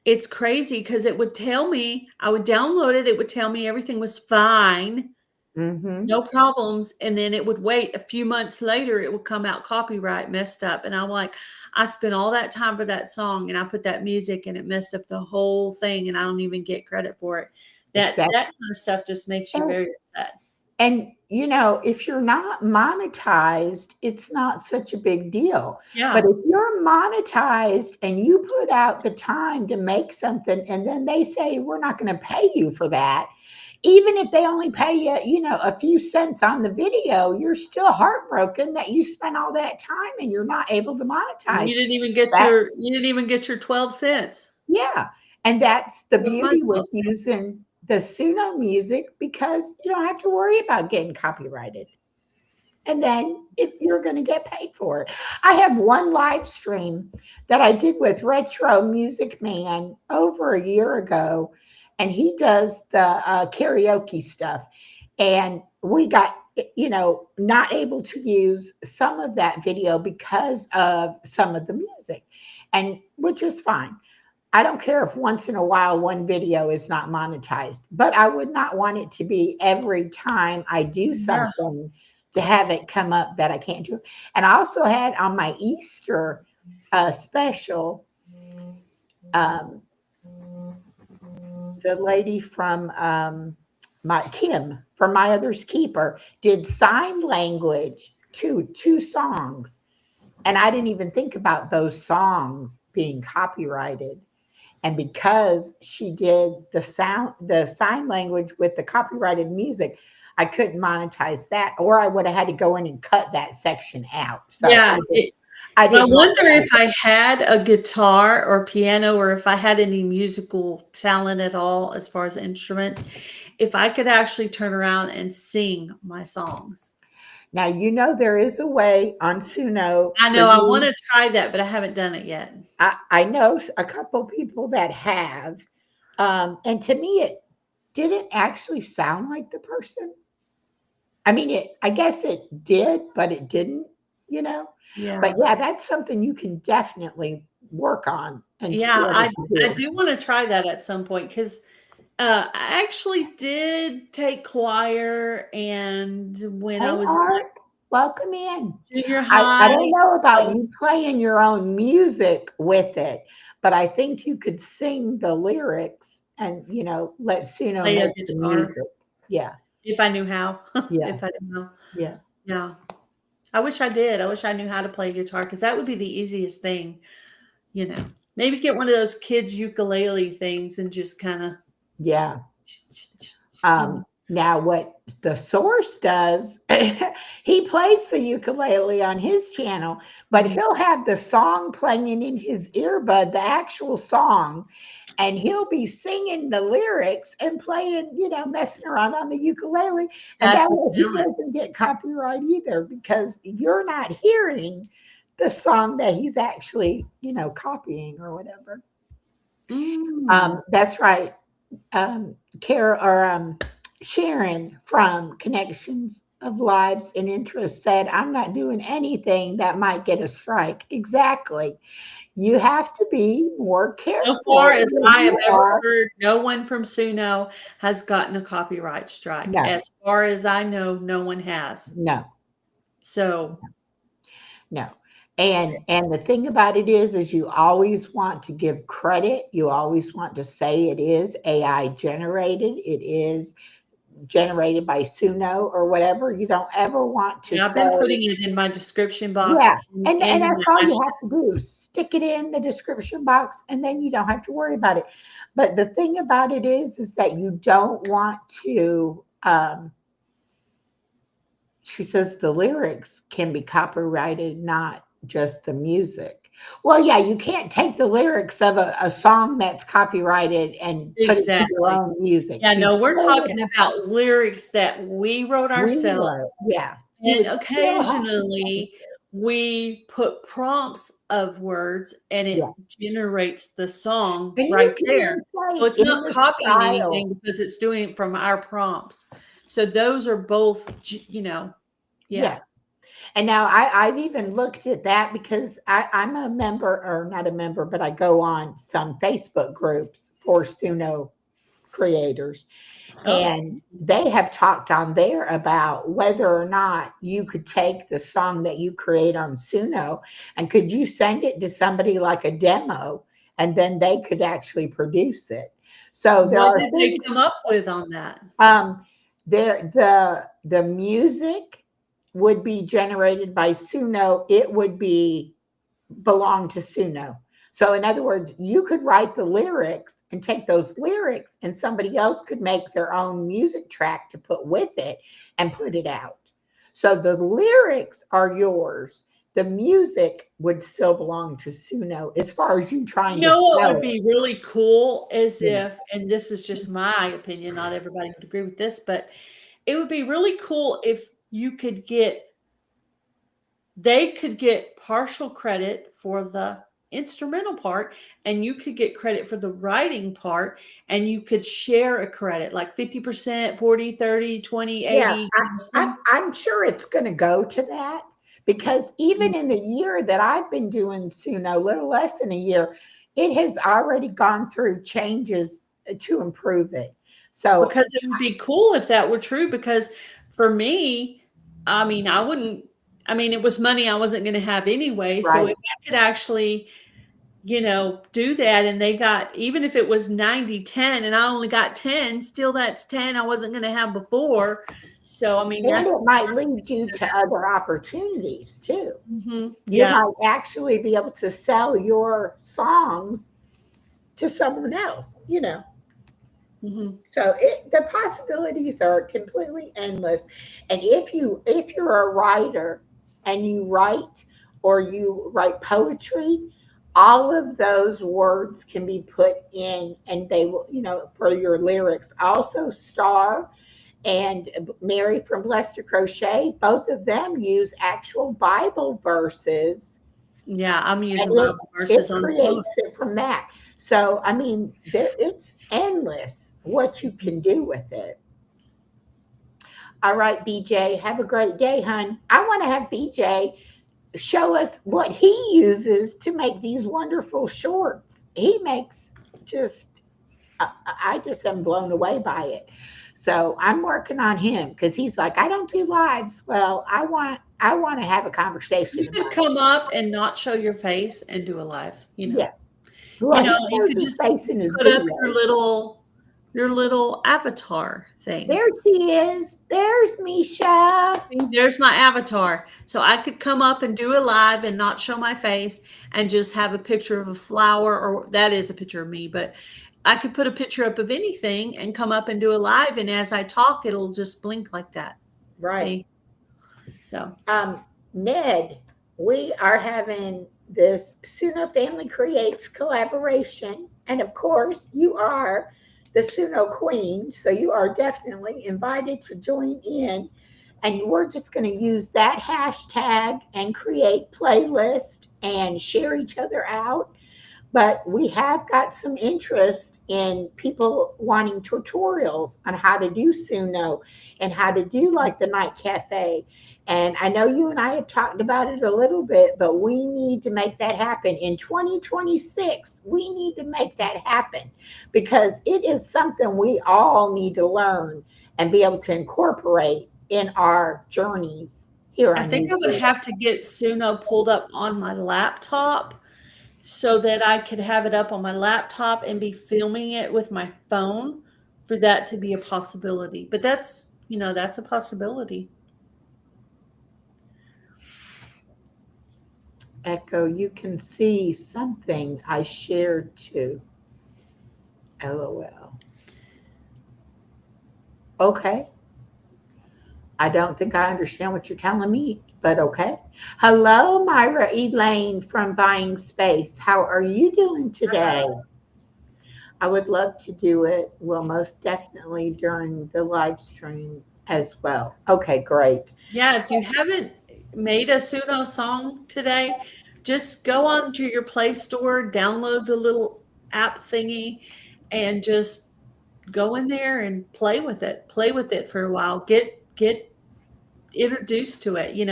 It's crazy because it would tell me, I would download it, it would tell me everything was fine, Hmm. no problems, and then it would wait a few months later, it would come out copyright messed up, and I'm like, I spent all that time for that song, and I put that music, and it messed up the whole thing, and I don't even get credit for it. That Exactly. kind of stuff just makes you very upset. And, if you're not monetized, it's not such a big deal. But Yeah. if you're monetized and you put out the time to make something and then they say, we're not going to pay you for that, even if they only pay you, a few cents on the video, you're still heartbroken that you spent all that time and you're not able to monetize that. You didn't even get your 12 cents. Yeah. And that's the What's my beauty with 12 cents? using the Suno music, because you don't have to worry about getting copyrighted, and then you're going to get paid for it. I have one live stream that I did with Retro Music Man over a year ago, and he does the karaoke stuff. And we got, not able to use some of that video because of some of the music, and which is fine. I don't care if once in a while one video is not monetized, but I would not want it to be every time I do Yeah. something to have it come up that I can't do. And I also had on my Easter special, um, the lady from my Kim from My Other's Keeper did sign language to 2 songs. And I didn't even think about those songs being copyrighted. And because she did the sign language with the copyrighted music, I couldn't monetize that, or I would have had to go in and cut that section out. So Yeah, I I didn't wonder if monetize it. I had a guitar or piano, or if I had any musical talent at all as far as instruments, if I could actually turn around and sing my songs. Now there is a way on Suno I for know I you. wanna try that, but I haven't done it yet. I know a couple people that have, and to me, it didn't actually sound like the person. I mean, I guess it did, but it didn't, you know? But Yeah. yeah, that's something you can definitely work on and to be Yeah, able to I do. do wanna try that at some point, 'cause, I actually did take choir, and when I Hey, was in, like, Art, welcome in. junior I don't high, know about so you playing your own music with it, but I think you could sing the lyrics and, let Suno play a make the guitar music. Yeah, if I knew how, yeah, if I didn't know. yeah. Yeah. I wish I did. I wish I knew how to play guitar, because that would be the easiest thing, you know. Maybe get one of those kids ukulele things and just kinda, Yeah. you Um, know. Now, what the source does, he plays the ukulele on his channel, but Mhm. he'll have the song playing in his earbud, the actual song, and he'll be singing the lyrics and playing, messing around on the ukulele. And that That's a way he talent. doesn't get copyright either because you're not hearing the song that he's actually, copying or whatever. Mm. That's right. Care or Sharon from Connections of Lives and Interests said, I'm not doing anything that might get a strike. Exactly. You have to be more So far careful as when I have you ever are. heard, no one from Suno has gotten a copyright strike. No, As far as I know, no one has. no, So, no. And the thing about it is you always want to give credit. You always want to say it is AI generated. It is generated by Suno or whatever. You don't ever want to yeah, I've been say, putting it in my description box yeah, and and in that's my all you have hashtag. to do. Stick it in the description box, and then you don't have to worry about it. But the thing about it is that you don't want to. She says the lyrics can be copyrighted, not just the music. Well, yeah, you can't take the lyrics of a song that's copyrighted and put it to your Exactly. own music. Yeah, You no, we're still would talking about lyrics that we wrote we were, ourselves. yeah, you And would still have to change occasionally it. we put prompts of words and Yeah, it generates the song and you right can there. even So say it's in not the copying style. anything because it's doing it from our prompts. So those are both, yeah. Yeah. And now I've even looked at that because I'm a member, or not a member, but I go on some Facebook groups for Suno creators. Oh, And they have talked on there about whether or not you could take the song that you create on Suno and could you send it to somebody like a demo and then they could actually produce it. So there what are did they things, come up with on that? um, the music would be generated by Suno. It would be belong to Suno. So in other words, you could write the lyrics and take those lyrics, and somebody else could make their own music track to put with it and put it out. So the lyrics are yours. The music would still belong to Suno as far as you trying You to know what sell would it. be really cool is Yeah. if, and this is just my opinion, not everybody would agree with this, but it would be really cool if you could get they could get partial credit for the instrumental part and you could get credit for the writing part and you could share a credit like 50%, 40, 30, 20, Yeah, 80. I'm sure it's going to go to that because even in the year that I've been doing Suno, a little less than a year, it has already gone through changes to improve it. So, Because it would be cool if that were true because for me, I mean, it was money I wasn't going to have anyway. So right. if I could actually do that and they got, even if it was 90-10 and I only got 10, still that's 10 I wasn't going to have before. So, I mean, And that's, it might lead you to other opportunities too. You yeah. might actually be able to sell your songs to someone else. Hmm. So the possibilities are completely endless. And if you're a writer and you write or you write poetry, all of those words can be put in and they will, for your lyrics. Also Star and Mary from Blessed to Crochet, both of them use actual Bible verses Yeah, I'm and using it Bible it verses on some of creates it from that. So I mean, it's endless what you it. can do with it. All right, BJ, have a great day, hon. I want to have BJ show us what he uses to make these wonderful shorts. He makes just I just am blown away by it. So I'm working on him because he's like, I don't do lives. Well, I want to have a conversation You could about it. come up and not show your face and do a live. Yeah. Well, he You shows could his just face in his put up videos. your little avatar thing. There she is. There's Misha. See, there's my avatar. So I could come up and do a live and not show my face and just have a picture of a flower, or that is a picture of me, but I could put a picture up of anything and come up and do a live, and as I talk, it'll just blink like that. Right. See? So Um, Ned, we are having this Suno Family Creates collaboration. And of course, you are the Suno Queen. So you are definitely invited to join in. And we're just going to use that hashtag and create playlist and share each other out. But we have got some interest in people wanting tutorials on how to do Suno and how to do like the night cafe. And I know you and I have talked about it a little bit, but we need to make that happen in 2026. We need to make that happen because it is something we all need to learn and be able to incorporate in our journeys here I on think I would YouTube. have to get Suno pulled up on my laptop so that I could have it up on my laptop and be filming it with my phone for that to be a possibility. But that's, that's a possibility. Echo, you can see something I shared too. LOL. Okay. I don't think I understand what you're telling me, but okay. Hello, Myra Elaine from Buying Space. How are you doing today? I would love to do it. Well, most definitely during the live stream as well. Okay, great. Yeah, if you haven't made a Suno song today, just go on to your Play Store, download the little app thingy, and just go in there and play with it. Play with it for a while. Get introduced to it.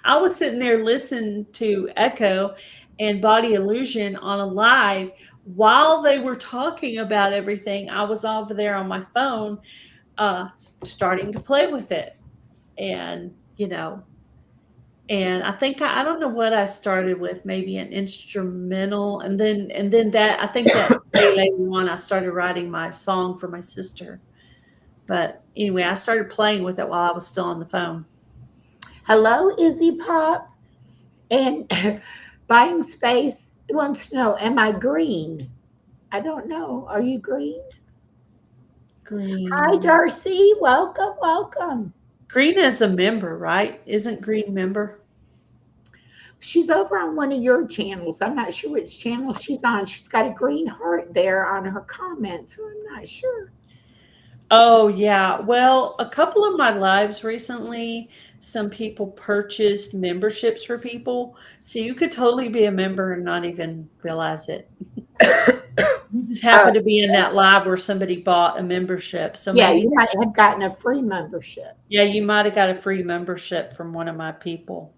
I was sitting there listening to Echo and Body Illusion on a live while they were talking about everything. I was over there on my phone, uh, starting to play with it, and and I think I don't know what I started with, maybe an instrumental, and then that I think that day later on I started writing my song for my sister. But anyway, I started playing with it while I was still on the phone. Hello, Izzy Pop. And Buying Space wants to know, am I green? I don't know. Are you green? Hi, Green. Darcy. Welcome, welcome. Green is a member, right? Isn't Green member? She's over on one of your channels. I'm not sure which channel she's on. She's got a green heart there on her comment, so I'm not sure. Oh, yeah. Well, a couple of my lives recently, some people purchased memberships for people. So you could totally be a member and not even realize it. You just Uh, happen to be in that live where somebody bought a membership. So yeah, maybe, you might have gotten a free membership. yeah, you might have got a free membership from one of my people.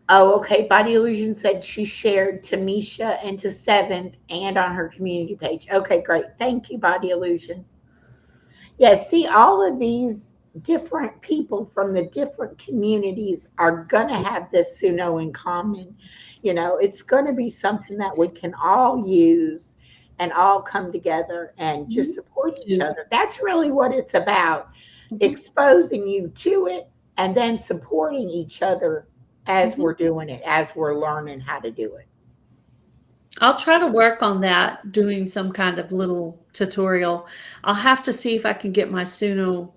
Oh, okay. Body Illusion said she shared to Misha and to Seventh and on her community page. Okay, great. Thank you, Body Illusion. Yeah, see, all of these different people from the different communities are going to have this Suno in common. It's going to be something that we can all use and all come together and just Mhm. support each Do. other. That's really what it's about, Mhm. exposing you to it and then supporting each other as Mhm. we're doing it, as we're learning how to do it. I'll try to work on that, doing some kind of little tutorial. I'll have to see if I can get my Suno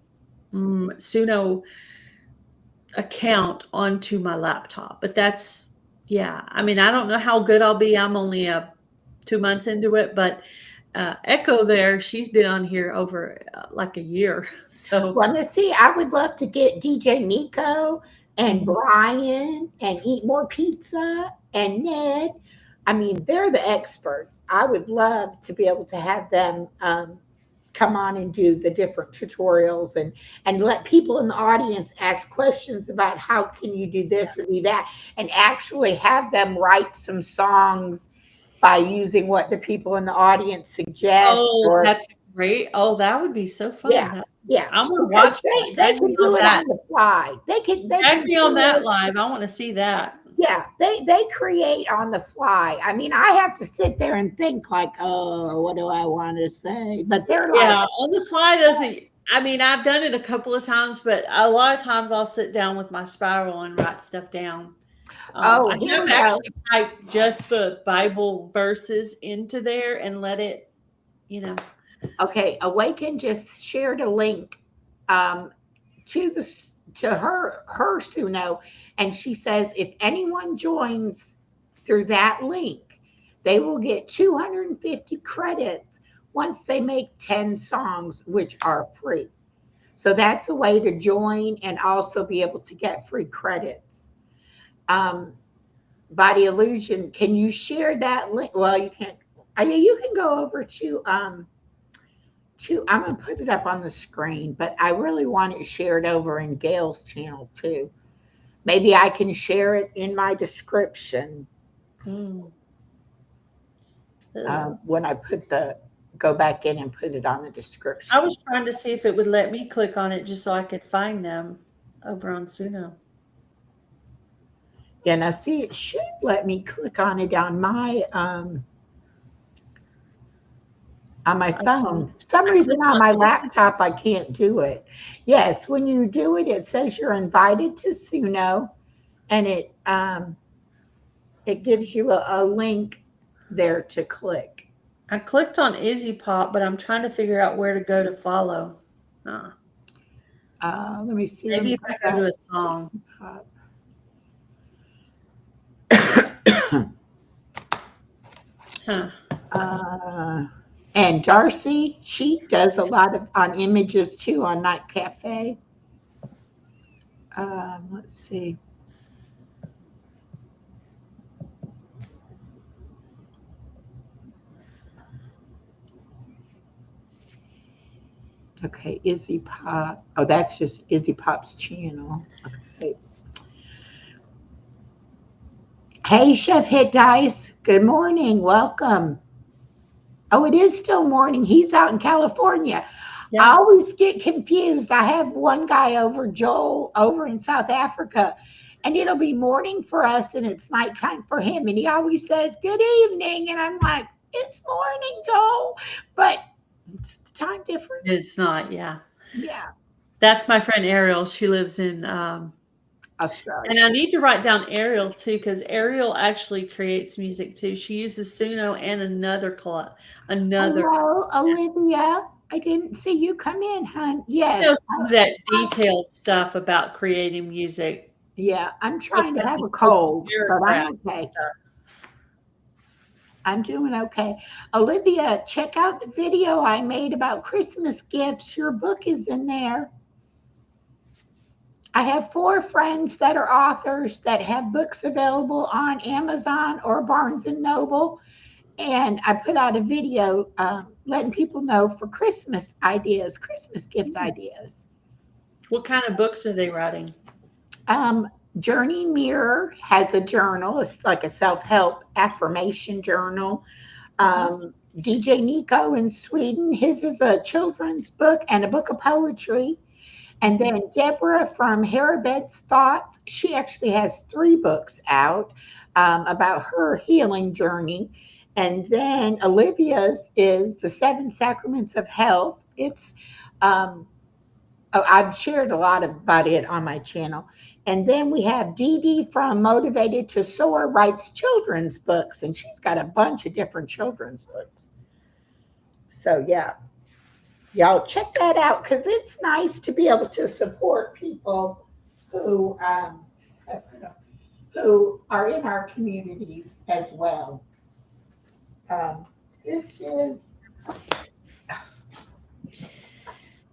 account onto my laptop. But that's, yeah. I mean, I don't know how good I'll be. I'm only 2 months into it, but Echo there, she's been on here over like a year. So, Well, let's see, I would love to get DJ Nico and mhm. Brian and Eat More Pizza and Ned. I mean, they're the experts. I would love to be able to have them come on and do the different tutorials and let people in the audience ask questions about how can you do this or do that, and actually have them write some songs by using what the people in the audience suggest. Oh, Or that's great. Oh, that would be so yeah, fun. yeah, I'm gonna because watch they that. they Tag can me on do it that. on the fly. They can Tag me on do that it. live. I want to see that. Yeah, they create on the fly. I mean, I have to sit there and think like, oh, what do I want to say? But they're like, Yeah, on the fly doesn't. I mean, I've done it a couple of times, but a lot of times I'll sit down with my spiral and write stuff down. oh, I here have we go. actually typed just the Bible verses into there and let it, you know. Okay, Awaken just shared a link um, to the to her Suno, and she says if anyone joins through that link, they will get 250 credits once they make 10 songs, which are free. So that's a way to join and also be able to get free credits. Um, Body Illusion, can you share that link? Well, you can't. You can go over to. I'm gonna put it up on the screen, but I really want it shared over in Gail's channel too. Maybe I can share it in my description Mm. Ugh. when I put the go back in and put it on the I description. was trying to see if it would let me click on it just so I could find them over on Suno. And I see it should let me click on it on my I phone. For some reason clicked on on my Izzy. laptop I can't do it. Yes, when you do it, it says you're invited to Suno, and it gives you a link there to click. I clicked on Izzy Pop, but I'm trying to figure out where to go to follow. Huh. Let me see. Let Maybe me if go I go to back. a song. Huh. uh, and Darcy, she does a lot of on images too on Night Cafe. Let's see. Okay, Izzy Pop. Oh, that's just Izzy Pop's channel. Okay. Hey, Chef Hit Dice. Good morning. Welcome. Oh, it is still morning. He's out in California. I Yeah. always get confused. I have one guy over, Joel, over in South Africa, and it'll be morning for us and it's nighttime for him. And he always says, Good evening. And I'm like, It's morning, Joel. But it's the time difference. It's not, yeah. Yeah, That's my friend Ariel. She lives in, and Australia. I need to write down Ariel too, because Ariel actually creates music too. She uses Suno and another. Hello, Olivia. I didn't see you come in, hon. She Yes. knows some of that detailed stuff about creating music. Yeah, I'm With trying to like have the a spoken cold, but I'm paragraph and okay. stuff. I'm doing okay. Olivia, check out the video I made about Christmas gifts. Your book is in there. I have 4 friends that are authors that have books available on Amazon or Barnes and Noble. And I put out a video letting people know for Christmas ideas, Christmas gift Hmm. ideas. What kind of books are they writing? Um, Journey Mirror has a journal. It's like a self-help affirmation journal. Mhm. DJ Nico in Sweden, his is a children's book and a book of poetry. And Mhm. then Deborah from Heribed's Thoughts, she actually has 3 books out about her healing journey. And then Olivia's is The 7 Sacraments of Health. Um, I've shared a lot about it on my channel. And then we have Dee Dee from Motivated to Soar writes children's books, and she's got a bunch of different children's books. So yeah, y'all check that out because it's nice to be able to support people who who are in our communities as well. Um, this is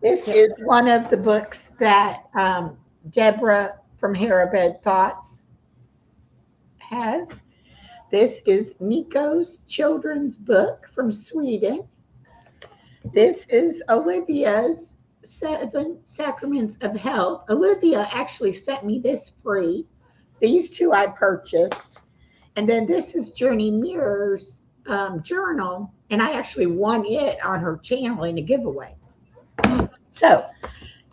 this Yep. is one of the books that Deborah from Heribed Thoughts has. This is Nico's children's book from Sweden. This is Olivia's 7 Sacraments of Health. Olivia actually sent me this free. These 2 I purchased. And then this is Journey Mirror's journal. And I actually won it on her channel in a giveaway. So,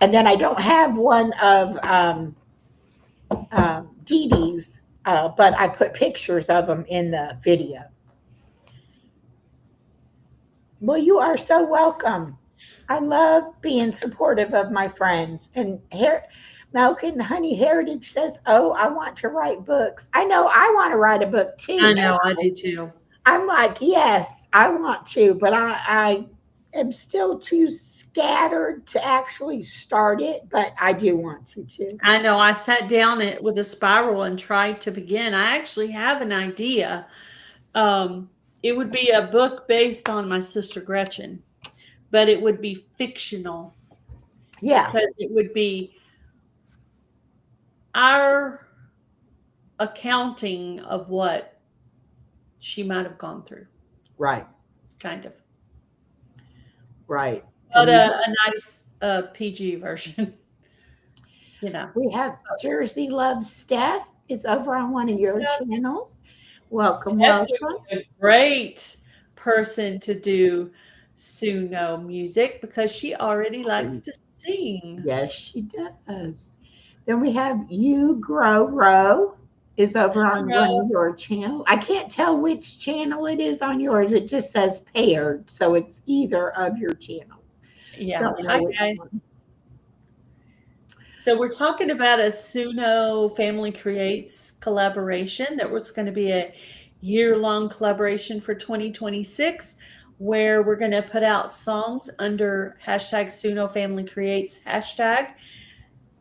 and then I don't have one of Dee Dee's, but I put pictures of them in the video. Well, you are so welcome. I love being supportive of my friends. And Milk and Honey Heritage says, Oh, I want to write books. I know I want to write a book too I know, I now. do too. I'm like, yes, I want to, but I am still too scattered to actually start it, but I do want to too. I know I sat down it with a spiral and tried to begin. I actually have an idea. Um, it would be a book based on my sister Gretchen, but it would be fictional Yeah, because it would be our accounting of what she might have gone through, right, kind of. right. But And we a nice PG version, you know. we have Jersey Love Steph is over on one of your channels. Welcome, Steph would welcome. be a great person to do Suno music because she already likes to sing. Yes, she does. Then we have You Grow Row is over on one of No, your channels. I can't tell which channel it is on yours. It just says paired, so it's either of your channels. yeah. Don't know Hi, which guys. one. So we're talking about a Suno Family Creates collaboration that was going to be a year-long collaboration for 2026, where we're going to put out songs under hashtag Suno Family Creates hashtag,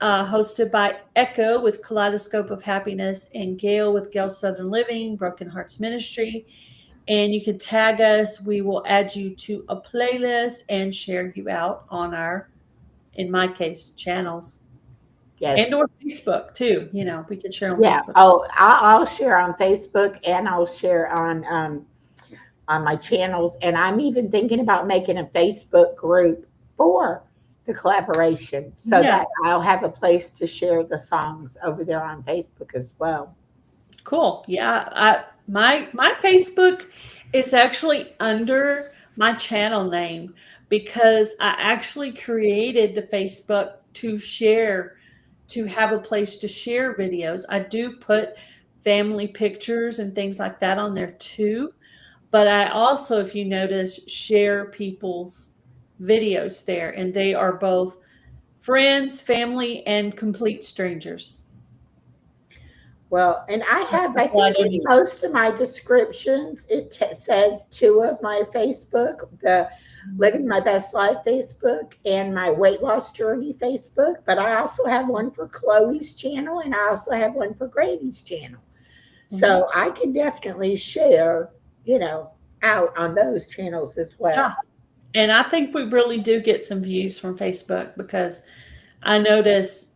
hosted by Echo with Kaleidoscope of Happiness and Gail with Gail Southern Living, Broken Hearts Ministry. And you can tag us. We will add you to a playlist and share you out on our, in my case, channels. Yes. And or Facebook too. You know, we can share on Yeah. Facebook. Oh, I'll share on Facebook and I'll share on my channels. And I'm even thinking about making a Facebook group for the collaboration so Yeah, that I'll have a place to share the songs over there on Facebook as well. cool. Yeah, my Facebook is actually under my channel name because I actually created the Facebook to share, to have a place to share videos. I do put family pictures and things like that on there too, but I also, if you notice, share people's videos there, and they are both friends, family, and complete strangers. Well, and I Well, I think don't in even. most of my descriptions, says two of my Facebook, the Living My Best Life Facebook and my Weight Loss Journey Facebook. But I also have one for Chloe's channel and I also have one for Grady's channel. Mhm. So I can definitely share, you know, out on those channels as well. Yeah. And I think we really do get some views from Facebook because I notice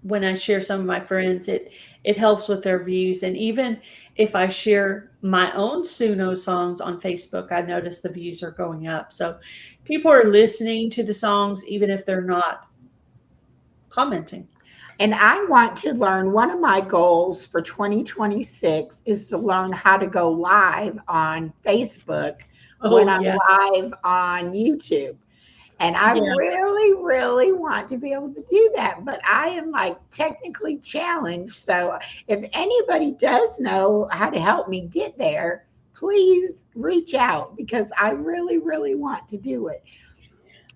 when I share some of my friends, it helps with their views. And even if I share my own Suno songs on Facebook, I notice the views are going up. So people are listening to the songs even if they're not commenting. And I want to learn one of my goals for 2026 is to learn how to go live on Facebook when Oh I'm yeah, live on YouTube. And I yeah. really, really want to be able to do that. But I am like technically challenged. So if anybody does know how to help me get there, please reach out because I really, really want to do it.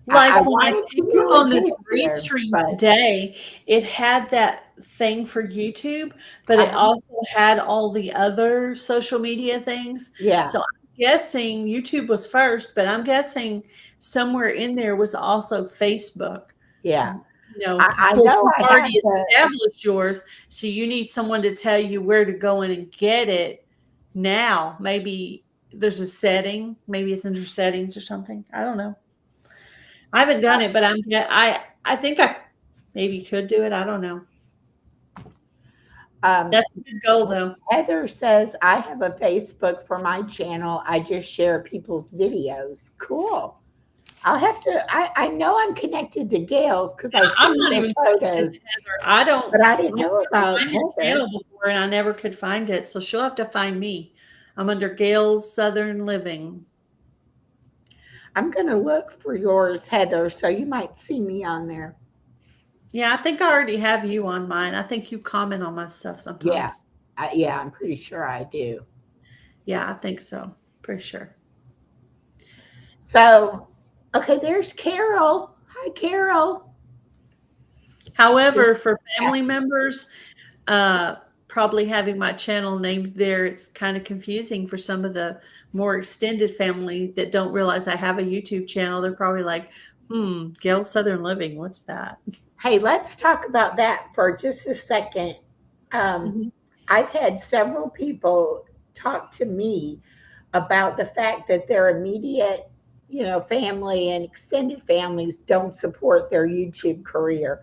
I Like when I wanted to came up do on it this this free year, stream but today, it had that thing for YouTube, but it uh, also had all the other social media things. yeah, So I'm guessing YouTube was first, but I'm guessing somewhere in there was also Facebook. yeah. You know, of I course, know you've I had already to. established yours, so you need someone to tell you where to go in and get it now. Maybe there's a setting, maybe it's under settings or something. I don't know. I haven't done it, but I think I maybe could do it. I don't know. Um, That's a good goal though. Heather says I have a Facebook for my channel. I just share people's videos. Cool. I'll have to. I know I'm connected to Gail's because I I'm see not the even connected photos, to Heather. I don't. but I didn't I know tried to about find your Heather. channel before and I never could find it, so she'll have to find me. I'm under Gail's Southern Living. I'm gonna look for yours, Heather. So you might see me on there. Yeah, I think I already have you on mine. I think you comment on my stuff Yeah, sometimes. yeah. I'm pretty sure I do. Yeah, I think so. Pretty sure. So, okay, there's Carol. Hi, Carol. However, for family members, uh, probably having my channel named there, it's kind of confusing for some of the more extended family that don't realize I have a YouTube channel. They're probably like, Gail Southern Living, what's that? Hey, let's talk about that for just a second. Um, Mhm. I've had several people talk to me about the fact that their immediate, family and extended families don't support their YouTube career.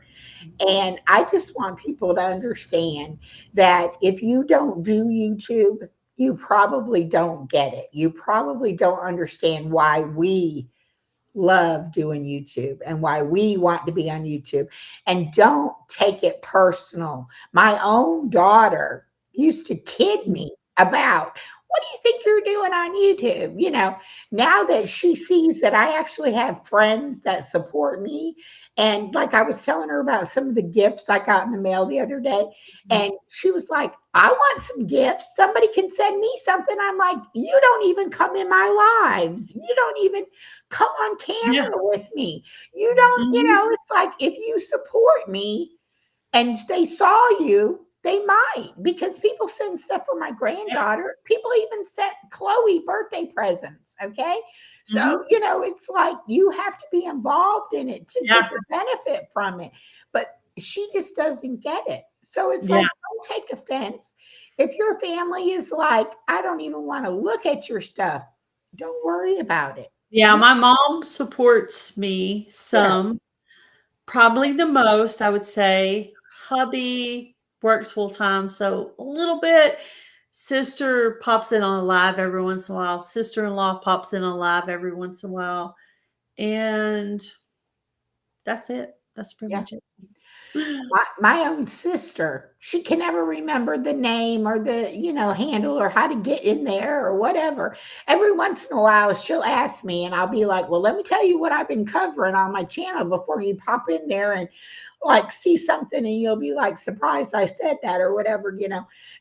And I just want people to understand that if you don't do YouTube, you probably don't get it. You probably don't understand why we love doing YouTube and why we want to be on YouTube. And don't take it personal. My own daughter used to kid me about, what do you think you're doing on YouTube? Now that she sees that I actually have friends that support me. And like I was telling her about some of the gifts I got in the mail the other day, and she was like, I want some gifts. Somebody can send me something. I'm like, you don't even come in my lives. You don't even come on Yeah. camera with me. You don't, Mhm. it's like if you support me and they saw you, they might, because people send stuff for my Yeah. granddaughter. People even sent Chloe birthday presents. Okay. So, Mhm. it's like you have to be involved in it to get Yeah. the benefit from it. But she just doesn't get it. So it's Yeah. like, don't take offense. If your family is like, I don't even want to look at your stuff, don't worry about it. Yeah. My mom supports me Yeah. some. Probably the most, I would say. Hubby works full time, so a little bit. Sister pops in on a live every once in a while. Sister-in-law pops in on a live every once in a while. And that's it. That's pretty Yeah. much it. My own sister, she can never remember the name or the, handle or how to get in there or whatever. Every once in a while, she'll ask me, and I'll be like, well, let me tell you what I've been covering on my channel before you pop in there and like see something, and you'll be like surprised I said that or whatever.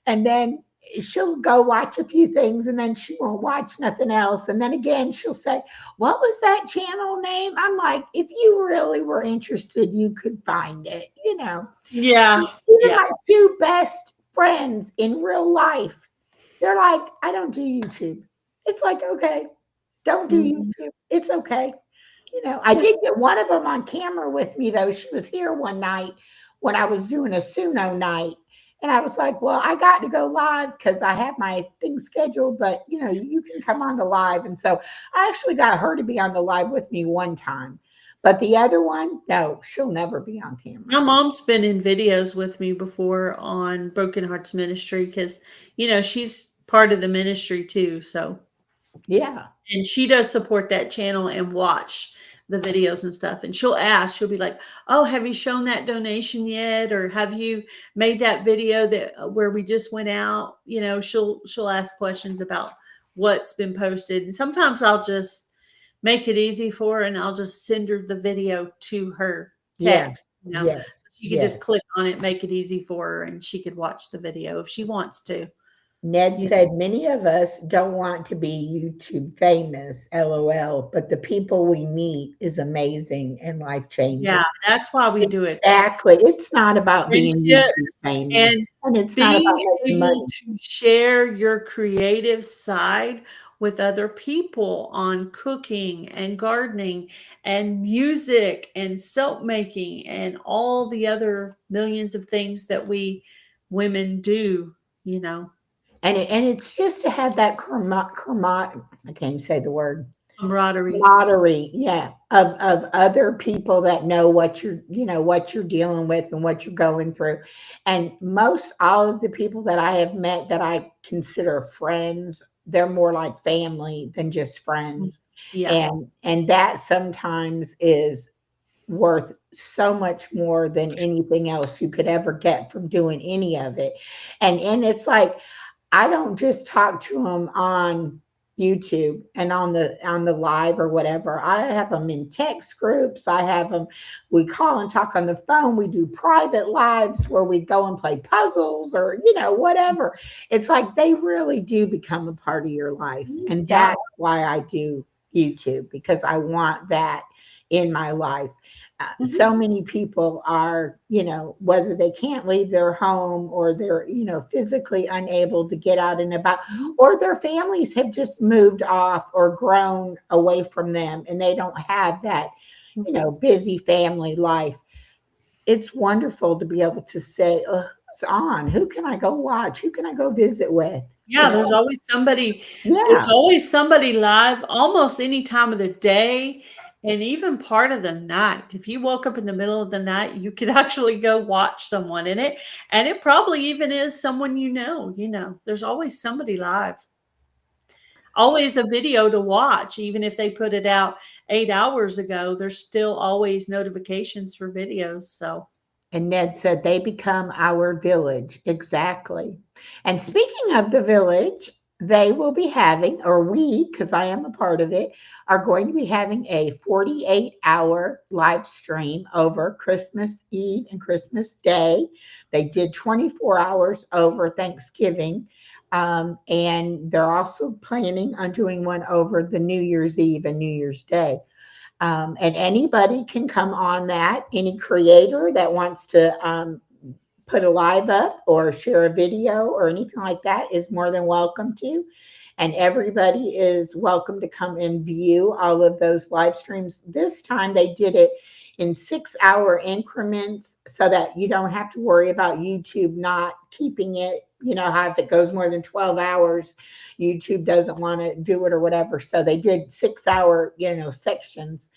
And then she'll go watch a few things, and then she won't watch nothing else. And then again, she'll say, what was that channel name? I'm like, if you really were interested, you could find it. Yeah. Even Yeah. my two best friends in real life, they're like, I don't do YouTube. It's like, okay, don't do Mhm. YouTube. It's okay. I did get one of them on camera with me though. She was here one night when I was doing a Suno night. And I was like, well, I got to go live because I have my thing scheduled, but you can come on the live. And so I actually got her to be on the live with me one time. But the other one, no, she'll never be on camera. My mom's been in videos with me before on Broken Hearts Ministry because, she's part of the ministry too. So, Yeah. and she does support that channel and watch the videos and stuff. And she'll be like, "Oh, have you shown that donation yet? Or have you made that video that where we just went out?" She'll ask questions about what's been posted. And sometimes I'll just make it easy for her and I'll just send her the video to her Yeah. text. Yes. She could just Yes. click on it, make it easy for her, and she could watch the video if she wants to. Ned Yeah. said, many of us don't want to be YouTube famous, LOL, but the people we meet is amazing and life changing. Yeah, that's why we do it. Exactly. It's not about being YouTube Friendships famous, and and it's not about being making able money. to share your creative side with other people on cooking and gardening and music and soap making and all the other millions of things that we women do, you know, And it's just to have that I can't even say the word, camaraderie. camaraderie, yeah, of other people that know what you're dealing with and what you're going through. And most all of the people that I have met that I consider friends, they're more like family than just Mm. friends. Yeah. And that sometimes is worth so much more than anything else you could ever get from doing any of it. And it's like I don't just talk to them on YouTube and on the live or whatever. I have them in text groups. I have them. We call and talk on the phone. We do private lives where we go and play puzzles or whatever. It's like they really do become a part of your life, and Yeah. that's why I do YouTube, because I want that in my life. So Mhm. many people are, whether they can't leave their home or they're, physically unable to get out and about, Mhm. or their families have just moved off or grown away from them and they don't have that, Mhm. busy family life. It's wonderful to be able to say, oh, it's on. Who can I go watch? Who can I go visit with? Yeah, there's Yeah. always somebody live almost any time of the day and even part of the night. If you woke up in the middle of the night, you could actually go watch someone in it, and it probably even is someone There's always somebody live. Always a video to watch, even if they put it out 8 hours ago, there's still always notifications for videos, so And Ned said they become our village. Exactly. And speaking of the village, they will be having, or we, because I am a part of it, are going to be having a 48-hour live stream over Christmas Eve and Christmas Day. They did 24 hours over Thanksgiving. And they're also planning on doing one over the New Year's Eve and New Year's Day. And anybody can come on that. Any creator that wants to put a live up or share a video or anything like that is more than welcome to. And everybody is welcome to come and view all of those live streams. This time they did it in 6 hour increments so that you don't have to worry about YouTube not keeping it. You know how if it goes more than 12 hours, YouTube doesn't want to do it or whatever. So they did 6 hour, sections.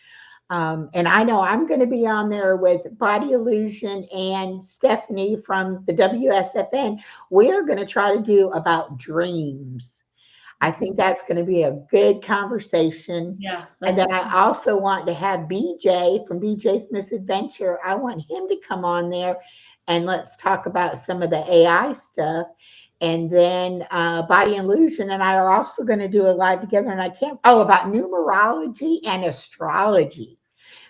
And I know I'm going to be on there with Body Illusion and Stephanie from the WSFN. We're going to try to do about dreams. I think mhm. that's going to be a good conversation. Yeah, And that's then I also want to have BJ from BJ's Misadventure. I want him to come on there and let's talk about some of the AI stuff. And then Body Illusion and I are also going to do a live together. And I can't, about numerology and astrology.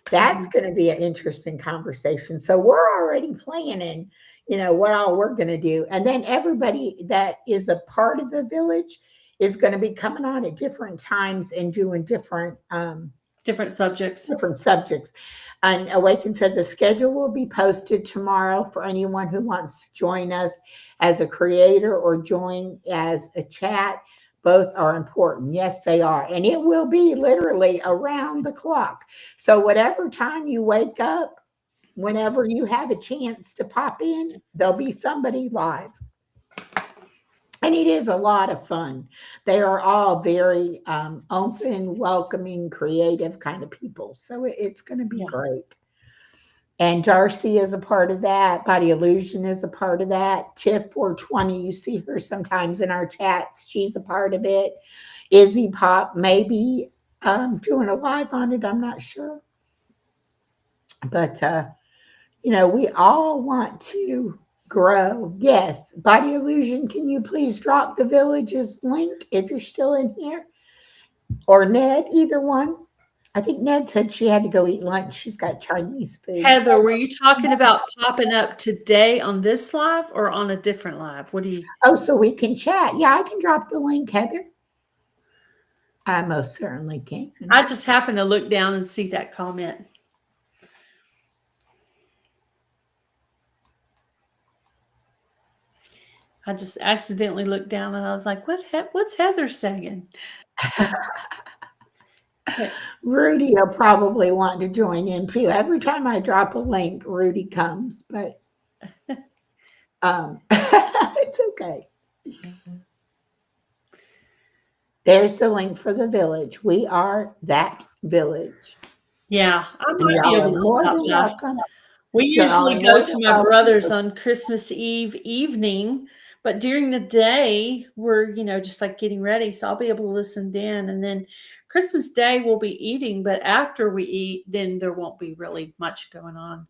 That's mhm. going to be an interesting conversation. So we're already planning, what all we're going to do. And then everybody that is a part of the village is going to be coming on at different times and doing Different subjects. different subjects. And Awaken said the schedule will be posted tomorrow for anyone who wants to join us as a creator or join as a chat. Both are important. Yes, they are. And it will be literally around the clock. So, whatever time you wake up, whenever you have a chance to pop in, there'll be somebody live. And it is a lot of fun. They are all very open, welcoming, creative kind of people. So it's going to be Yeah. great. And Darcy is a part of that. Body Illusion is a part of that. Tiff 420, you see her sometimes in our chats. She's a part of it. Izzy Pop maybe doing a live on it. I'm not sure. But we all want to grow. Yes. Body Illusion, can you please drop the village's link if you're still in here? Or Ned, either one. I think Ned said she had to go eat lunch. She's got Chinese food. Heather, were you talking about popping up today on this live or on a different live? What do you Oh, so we can chat. Yeah, I can drop the link, Heather. I most certainly can. I just happened to look down and see that comment. I just accidentally looked down and I was like, what's Heather saying? But Rudy will probably want to join in too. Every time I drop a link, Rudy comes, but it's okay. There's the link for the village. We are that village. yeah, I And might be y'all able are to more stop than by. welcome. We Y'all usually are more go than to my welcome. brother's on Christmas Eve evening, but during the day we're, just like getting ready, so I'll be able to listen in. And then Christmas Day we'll be eating, but after we eat, then there won't be really much going on.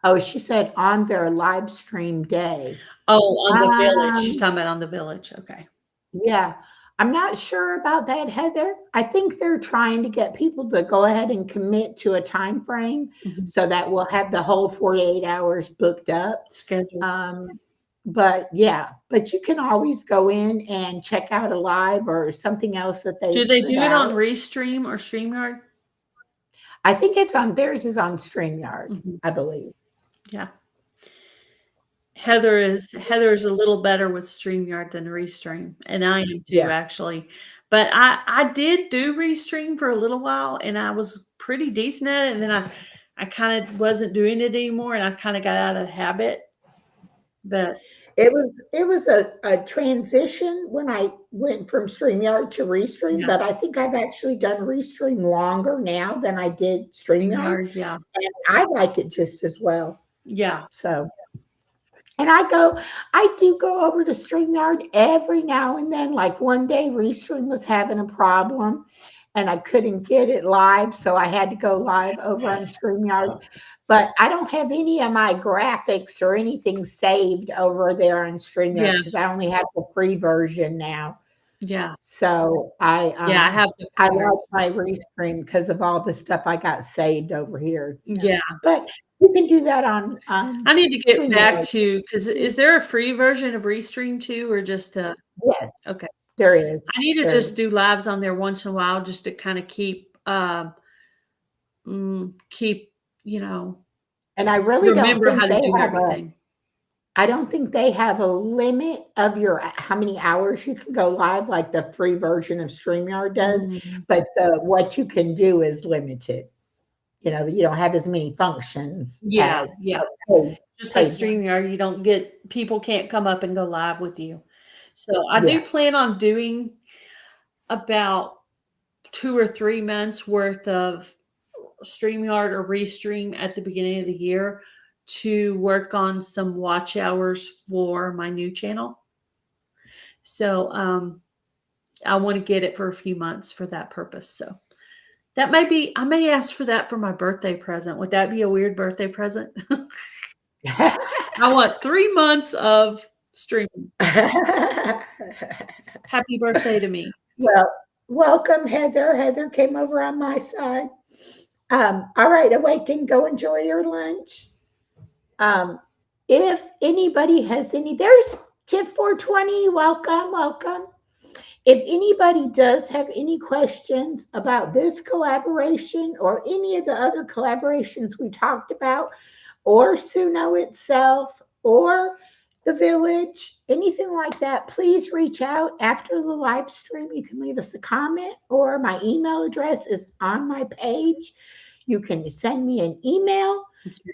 Oh, she said on their live stream day. Oh, on the village. She's Um, talking about on the village. Okay. yeah, I'm not sure about that, Heather. I think they're trying to get people to go ahead and commit to a time frame Mhm. so that we'll have the whole 48 hours booked up. Schedule. Um, but yeah, but you can always go in and check out a live or something else that Do they they put do it on out. Restream or StreamYard? I think it's on theirs is on StreamYard, Mhm. I believe. Yeah. Heather is a little better with StreamYard than Restream, and I am too, Yeah. actually. But I did do Restream for a little while, and I was pretty decent at it, and then I kind of wasn't doing it anymore, and I kind of got out of the habit. But It was a transition when I went from StreamYard to Restream, yeah, but I think I've actually done Restream longer now than I did StreamYard, StreamYard, yeah, and I like it just as well. yeah, So, and I do go over to StreamYard every now and then. Like one day, Restream was having a problem and I couldn't get it live, so I had to go live over on StreamYard. But I don't have any of my graphics or anything saved over there on StreamYard yeah, because I only have the free version now. yeah, So yeah. I have the I free version. like my Restream because of all the stuff I got saved over here. Yeah, But you can do that on I need to get back StreamYard. to because is there a free version of Restream too, or just Yes, okay? there is. I need to There just is. do lives on there once in a while just to kind of keep, you know, And I really don't remember think how to they do have a everything. I don't think they have a limit of your how many hours you can go live like the free version of StreamYard does, Mhm. but the what you can do is limited. You don't have as many functions Yeah, as yeah. a Just like paid one. StreamYard, you don't get people can't come up and go live with you. So I do Yeah. plan on doing about 2 or 3 months worth of StreamYard or Restream at the beginning of the year to work on some watch hours for my new channel. So I want to get it for a few months for that purpose. So that might be, I may ask for that for my birthday present. Would that be a weird birthday present? I want 3 months of streaming. Happy birthday to me. Well, welcome, Heather. Heather came over on my side. All right, Awaken, go enjoy your lunch. Um, if anybody has there's Tip 420. Welcome, welcome. If anybody does have any questions about this collaboration or any of the other collaborations we talked about, or Suno itself, or the village, anything like that, please reach out after the live stream. You can leave us a comment, or my email address is on my page. You can send me an email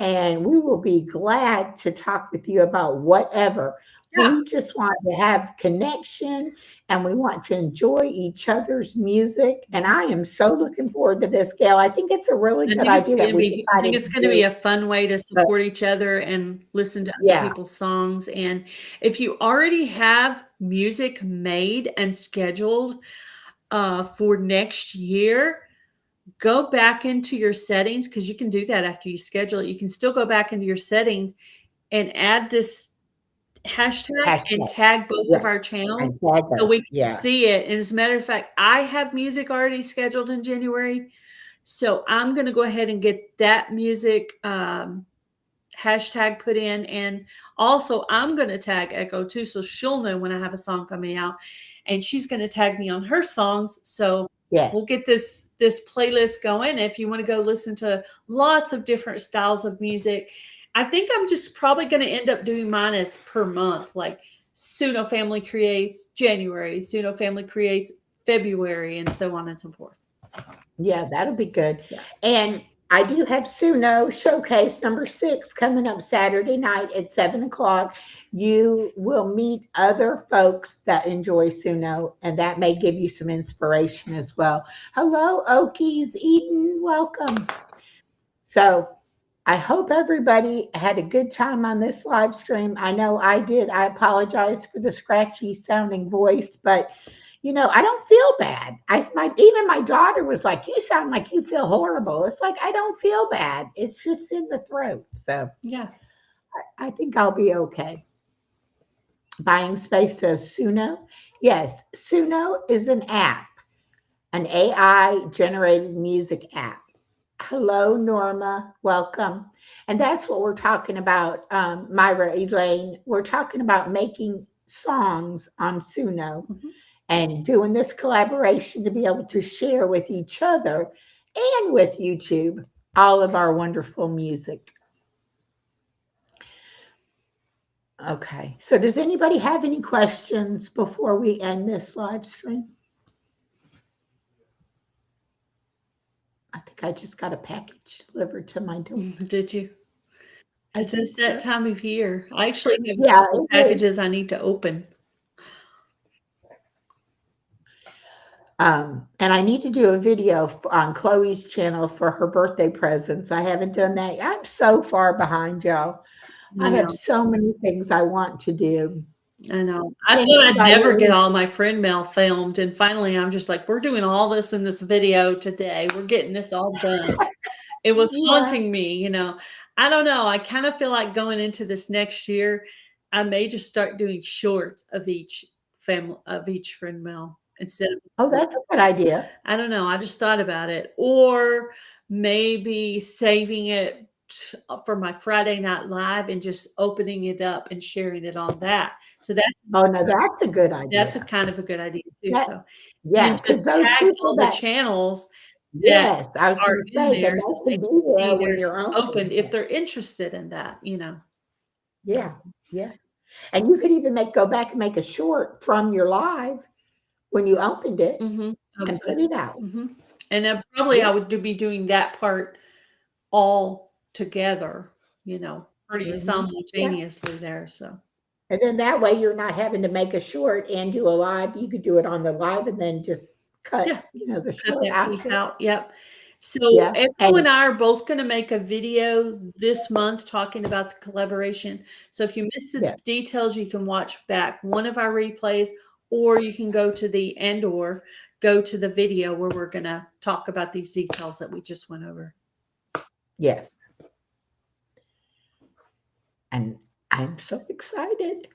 and we will be glad to talk with you about whatever. Yeah. We just want to have connection and we want to enjoy each other's music. And I am so looking forward to this, Gail. I think it's a really good idea that we I think decided it's to going to be do. a fun way to But support each other and listen to other yeah, people's songs. And if you already have music made and scheduled for next year, go back into your settings because you can do that after you schedule it. You can still go back into your settings and add this hashtag and hashtag. tag both Yeah, of our and channels tag so we us. can Yeah. see it. And as a matter of fact, I have music already scheduled in January. So I'm going to go ahead and get that music hashtag put in. And also, I'm going to tag Echo too. So she'll know when I have a song coming out. And she's going to tag me on her songs. So Yeah. we'll get this playlist going. If you want to go listen to lots of different styles of music, I think I'm just probably going to end up doing mine as per month, like Suno Family Creates January, Suno Family Creates February, and so on and so forth. Yeah, that'll be good. Yeah. And I do have Suno Showcase number 6 coming up Saturday night at 7 o'clock. You will meet other folks that enjoy Suno, and that may give you some inspiration as well. Hello, Okies, Eden, welcome. So I hope everybody had a good time on this live stream. I know I did. I apologize for the scratchy sounding voice, but I don't feel bad. Even my daughter was like, "You sound like you feel horrible." It's like I don't feel bad. It's just in the throat. So Yeah. I think I'll be okay. Buying Space says Suno. Yes, Suno is an app, an AI generated music app. Hello, Norma. Welcome. And that's what we're talking about, Myra Elaine. We're talking about making songs on Suno Mhm. and doing this collaboration to be able to share with each other and with YouTube, all of our wonderful music. Okay, so does anybody have any questions before we end this live stream? I think I just got a package delivered to my door. Did you? I It's just think that so. time of year. I actually have a Yeah, couple of it is. packages I need to open. And I need to do a video on Chloe's channel for her birthday presents. I haven't done that yet. I'm so far behind, y'all. I I have know. so many things I want to do. I know. I And thought I'd by never get the all my friend mail filmed, and finally I'm just like, we're doing all this in this video today. We're getting this all done. It was yeah. haunting me, I don't know. I kind of feel like going into this next year, I may just start doing shorts of each friend mail instead Oh, of. that's a good idea. I don't know. I just thought about it. Or maybe saving it for my Friday Night Live and just opening it up and sharing it on that. So Oh, no, that's a good that's a idea. kind of a good idea too. That, So and then yeah, because just those tag people all the that, channels that yes, I was are going to in say that there so they they can be can there see when there's you're open. open if they're interested in that. So Yeah, yeah. And you could even go back and make a short from your live when you opened it mhm. and Okay. put it out. Mhm. And then probably I Yeah. would be doing that part all together, pretty Yeah. simultaneously there, so. And then that way you're not having to make a short and do a live. You could do it on the live and then just cut, Yeah, the cut short that piece after. out, yep. So, Yeah. Echo And and I are both gonna make a video this month talking about the collaboration. So if you missed the yeah, details, you can watch back one of our replays, or you can or go to the video where we're gonna talk about these details that we just went over. yes. And I'm so excited.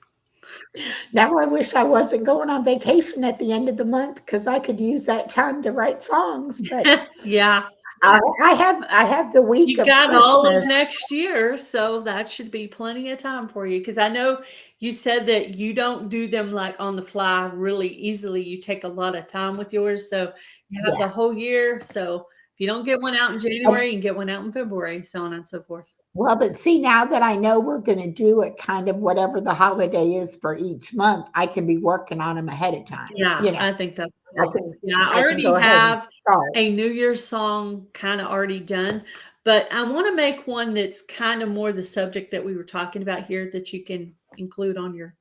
Now I wish I wasn't going on vacation at the end of the month because I could use that time to write songs. But Yeah. I have the week You of got all Christmas. of next year, so that should be plenty of time for you. Because I know you said that you don't do them like on the fly really easily. You take a lot of time with yours, so you have Yeah. the whole year. So if you don't get one out in And, January, you can get one out in February, so on and so forth. well, but see, now that I know we're going to do it kind of whatever the holiday is for each month, I can be working on them ahead of time. Yeah, I think that's I cool. can Yeah, I I can already go ahead and have start. a New Year's song kind of already done, but I want to make one that's kind of more the subject that we were talking about here that you can include on your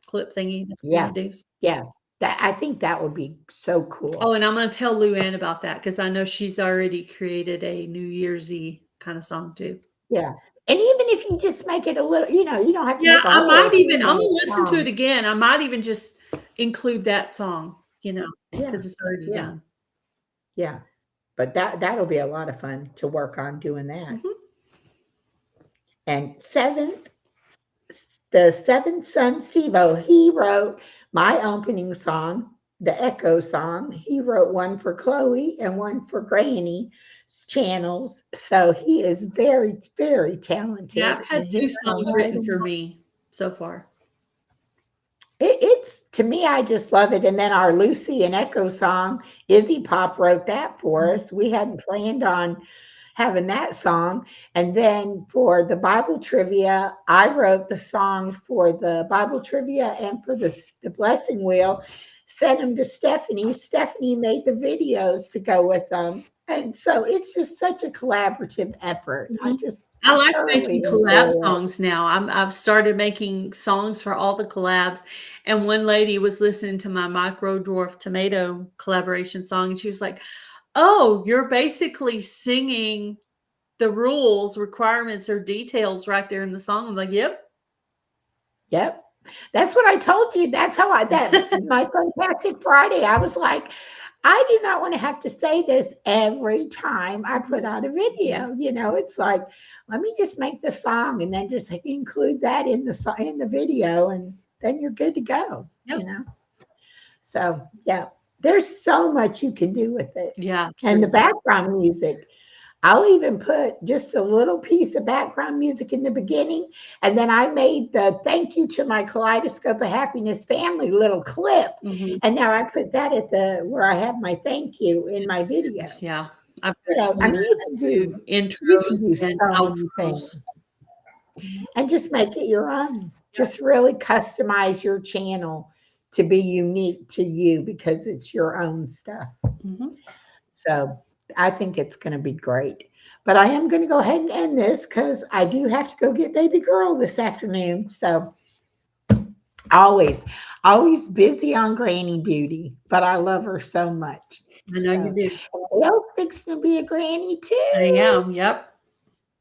clip thingy that you're Yeah. gonna do. Yeah. I think that would be so Oh, cool. and I'm gonna tell Luann about that because I know she's already created a New Year's Eve kind of song too. Yeah. And even if you just make it a little, you don't have to Yeah, make a I might whole even I'm gonna 3-minute listen to it song. again. I might even just include that song, Yeah. because it's already Yeah. done. Yeah. But that'll be a lot of fun to work on doing that. Mhm. And the seventh son, Steve-O, he wrote my opening song, the Echo song. He wrote one for Chloe and one for Granny's channels. So he is very, very Yeah, talented I've in had his 2 own songs right. written for me so far. It's to me, I just love it. And then our Lucy and Echo song, Izzy Pop wrote that for us. We hadn't planned on having that song. And then for the Bible trivia, I wrote the song for the Bible trivia and for the blessing wheel, sent them to Stephanie. Stephanie made the videos to go with them. And so it's just such a collaborative effort. Mhm. I I like thoroughly making collab enjoy it. songs now. I've started making songs for all the collabs, and one lady was listening to my Micro Dwarf Tomato collaboration song, and she was like, "Oh, you're basically singing the rules, requirements, or details right there in the song." I'm like, "Yep." Yep. That's what I told you. That's how my Fantastic Friday, I was like, I do not want to have to say this every time I put out a Mhm. video. It's like, let me just make the song and then just include that in the video, and then you're good to Yep. go. So, yeah, there's so much you can do with it. Yeah, And the true. background music, I'll even put just a little piece of background music in the beginning. And then I made the thank you to my Kaleidoscope of Happiness family little clip. Mhm. And now I put that at where I have my thank you in my video. Yeah. I've You got know, I some mean, you can intros do and so many outros. things and just make it your own. Just really customize your channel to be unique to you because it's your own stuff. Mhm. So I think it's going to be great. But I am going to go ahead and end this because I do have to go get baby girl this afternoon. So always, always busy on granny duty, but I love her so much. I know you So, do. well, fixing to be a granny I too. am, yep.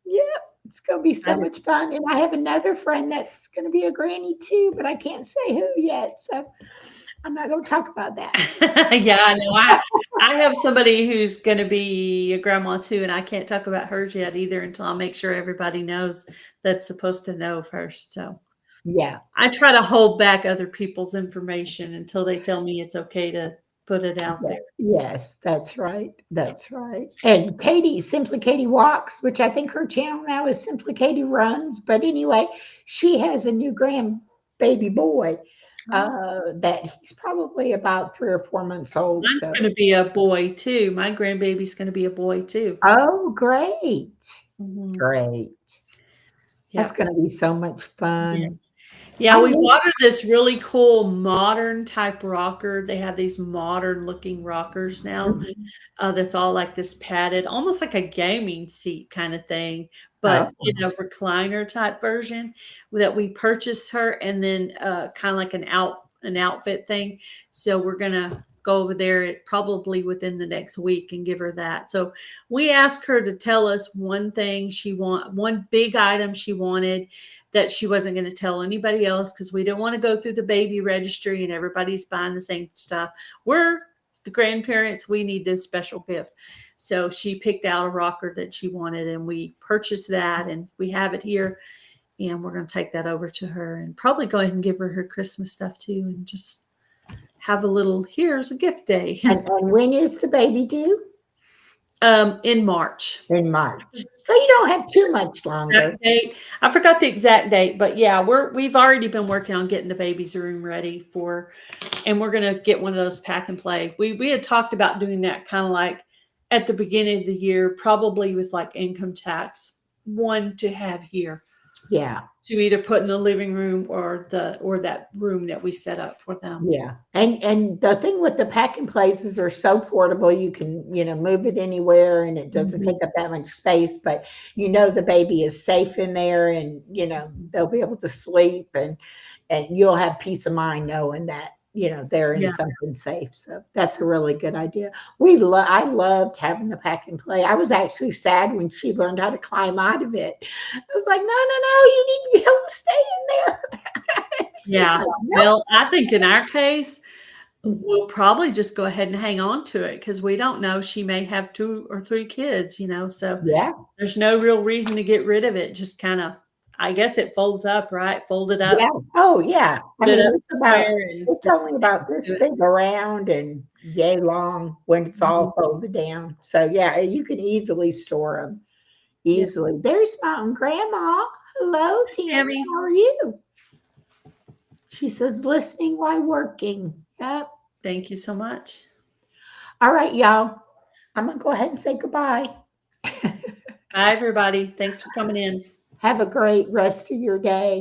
Yep, it's gonna be I so much fun. And I have another friend that's gonna be a granny too, but I can't say who yet. So I'm not gonna talk about that. Yeah, I know. I have somebody who's gonna be a grandma too, and I can't talk about hers yet either until I make sure everybody knows that's supposed to know first. So Yeah. I try to hold back other people's information until they tell me it's okay to put it out Yeah. there. Yes, that's right. That's right. And Katie, Simply Katie Walks, which I think her channel now is Simply Katie Runs. But anyway, she has a new grandbaby boy Oh, that he's probably about 3 or 4 months old. mine's So, gonna be a boy too. My grandbaby's gonna be a boy too. oh, great. Mhm. Great. That's Yep. going to be so much Yeah. fun. Yeah, I we miss bought her this really cool modern type rocker. They have these modern looking rockers now. Mhm. That's all like this padded, almost like a gaming seat kind of thing, but Oh, in a recliner type version that we purchased her, and then kind of like an outfit thing. So we're gonna go over there probably within the next week and give her that. So we asked her to tell us one big item she wanted that she wasn't going to tell anybody else because we didn't want to go through the baby registry and everybody's buying the same stuff. We're the grandparents, we need this special gift. So she picked out a rocker that she wanted and we purchased that and we have it here. And we're going to take that over to her and probably go ahead and give her her Christmas stuff too and just have a little, here's a gift day. and when is the baby due? In March. In March. So you don't have too much longer. Exact date. I forgot the exact date, but yeah, we've already been working on getting the baby's room ready for, and we're gonna get one of those pack and play. We had talked about doing that kind of like at the beginning of the year, probably with like income tax, one to have here Yeah. to either put in the living room or that room that we set up for them. Yeah. And the thing with the packing places are so portable, you can, move it anywhere and it doesn't Mhm. take up that much space, but the baby is safe in there and they'll be able to sleep and you'll have peace of mind knowing that, they're in Yeah. something safe. So that's a really good idea. I loved having the pack and play. I was actually sad when she learned how to climb out of it. I was like, no, no, no, you need to be able to stay in there. She's Yeah. like, no. Well, I think in our case, Mhm. we'll probably just go ahead and hang on to it because we don't know. She may have 2 or 3 kids, so Yeah, there's no real reason to get rid of it. Just kinda I guess it folds up, right? Fold it up, yeah. Oh, yeah. I put it mean, up somewhere and it's just only hang about on this to it. big around and yay long when it's Mhm. all folded down. So yeah, you can easily store them. Yeah. Easily. There's Mountain Grandma. Hello, Hi, Tammy. Tammy. How are you? She says listening while working. Yep. Thank you so much. All right, y'all. I'm gonna go ahead and say goodbye. Bye, everybody. Thanks for coming in. Have a great rest of your day.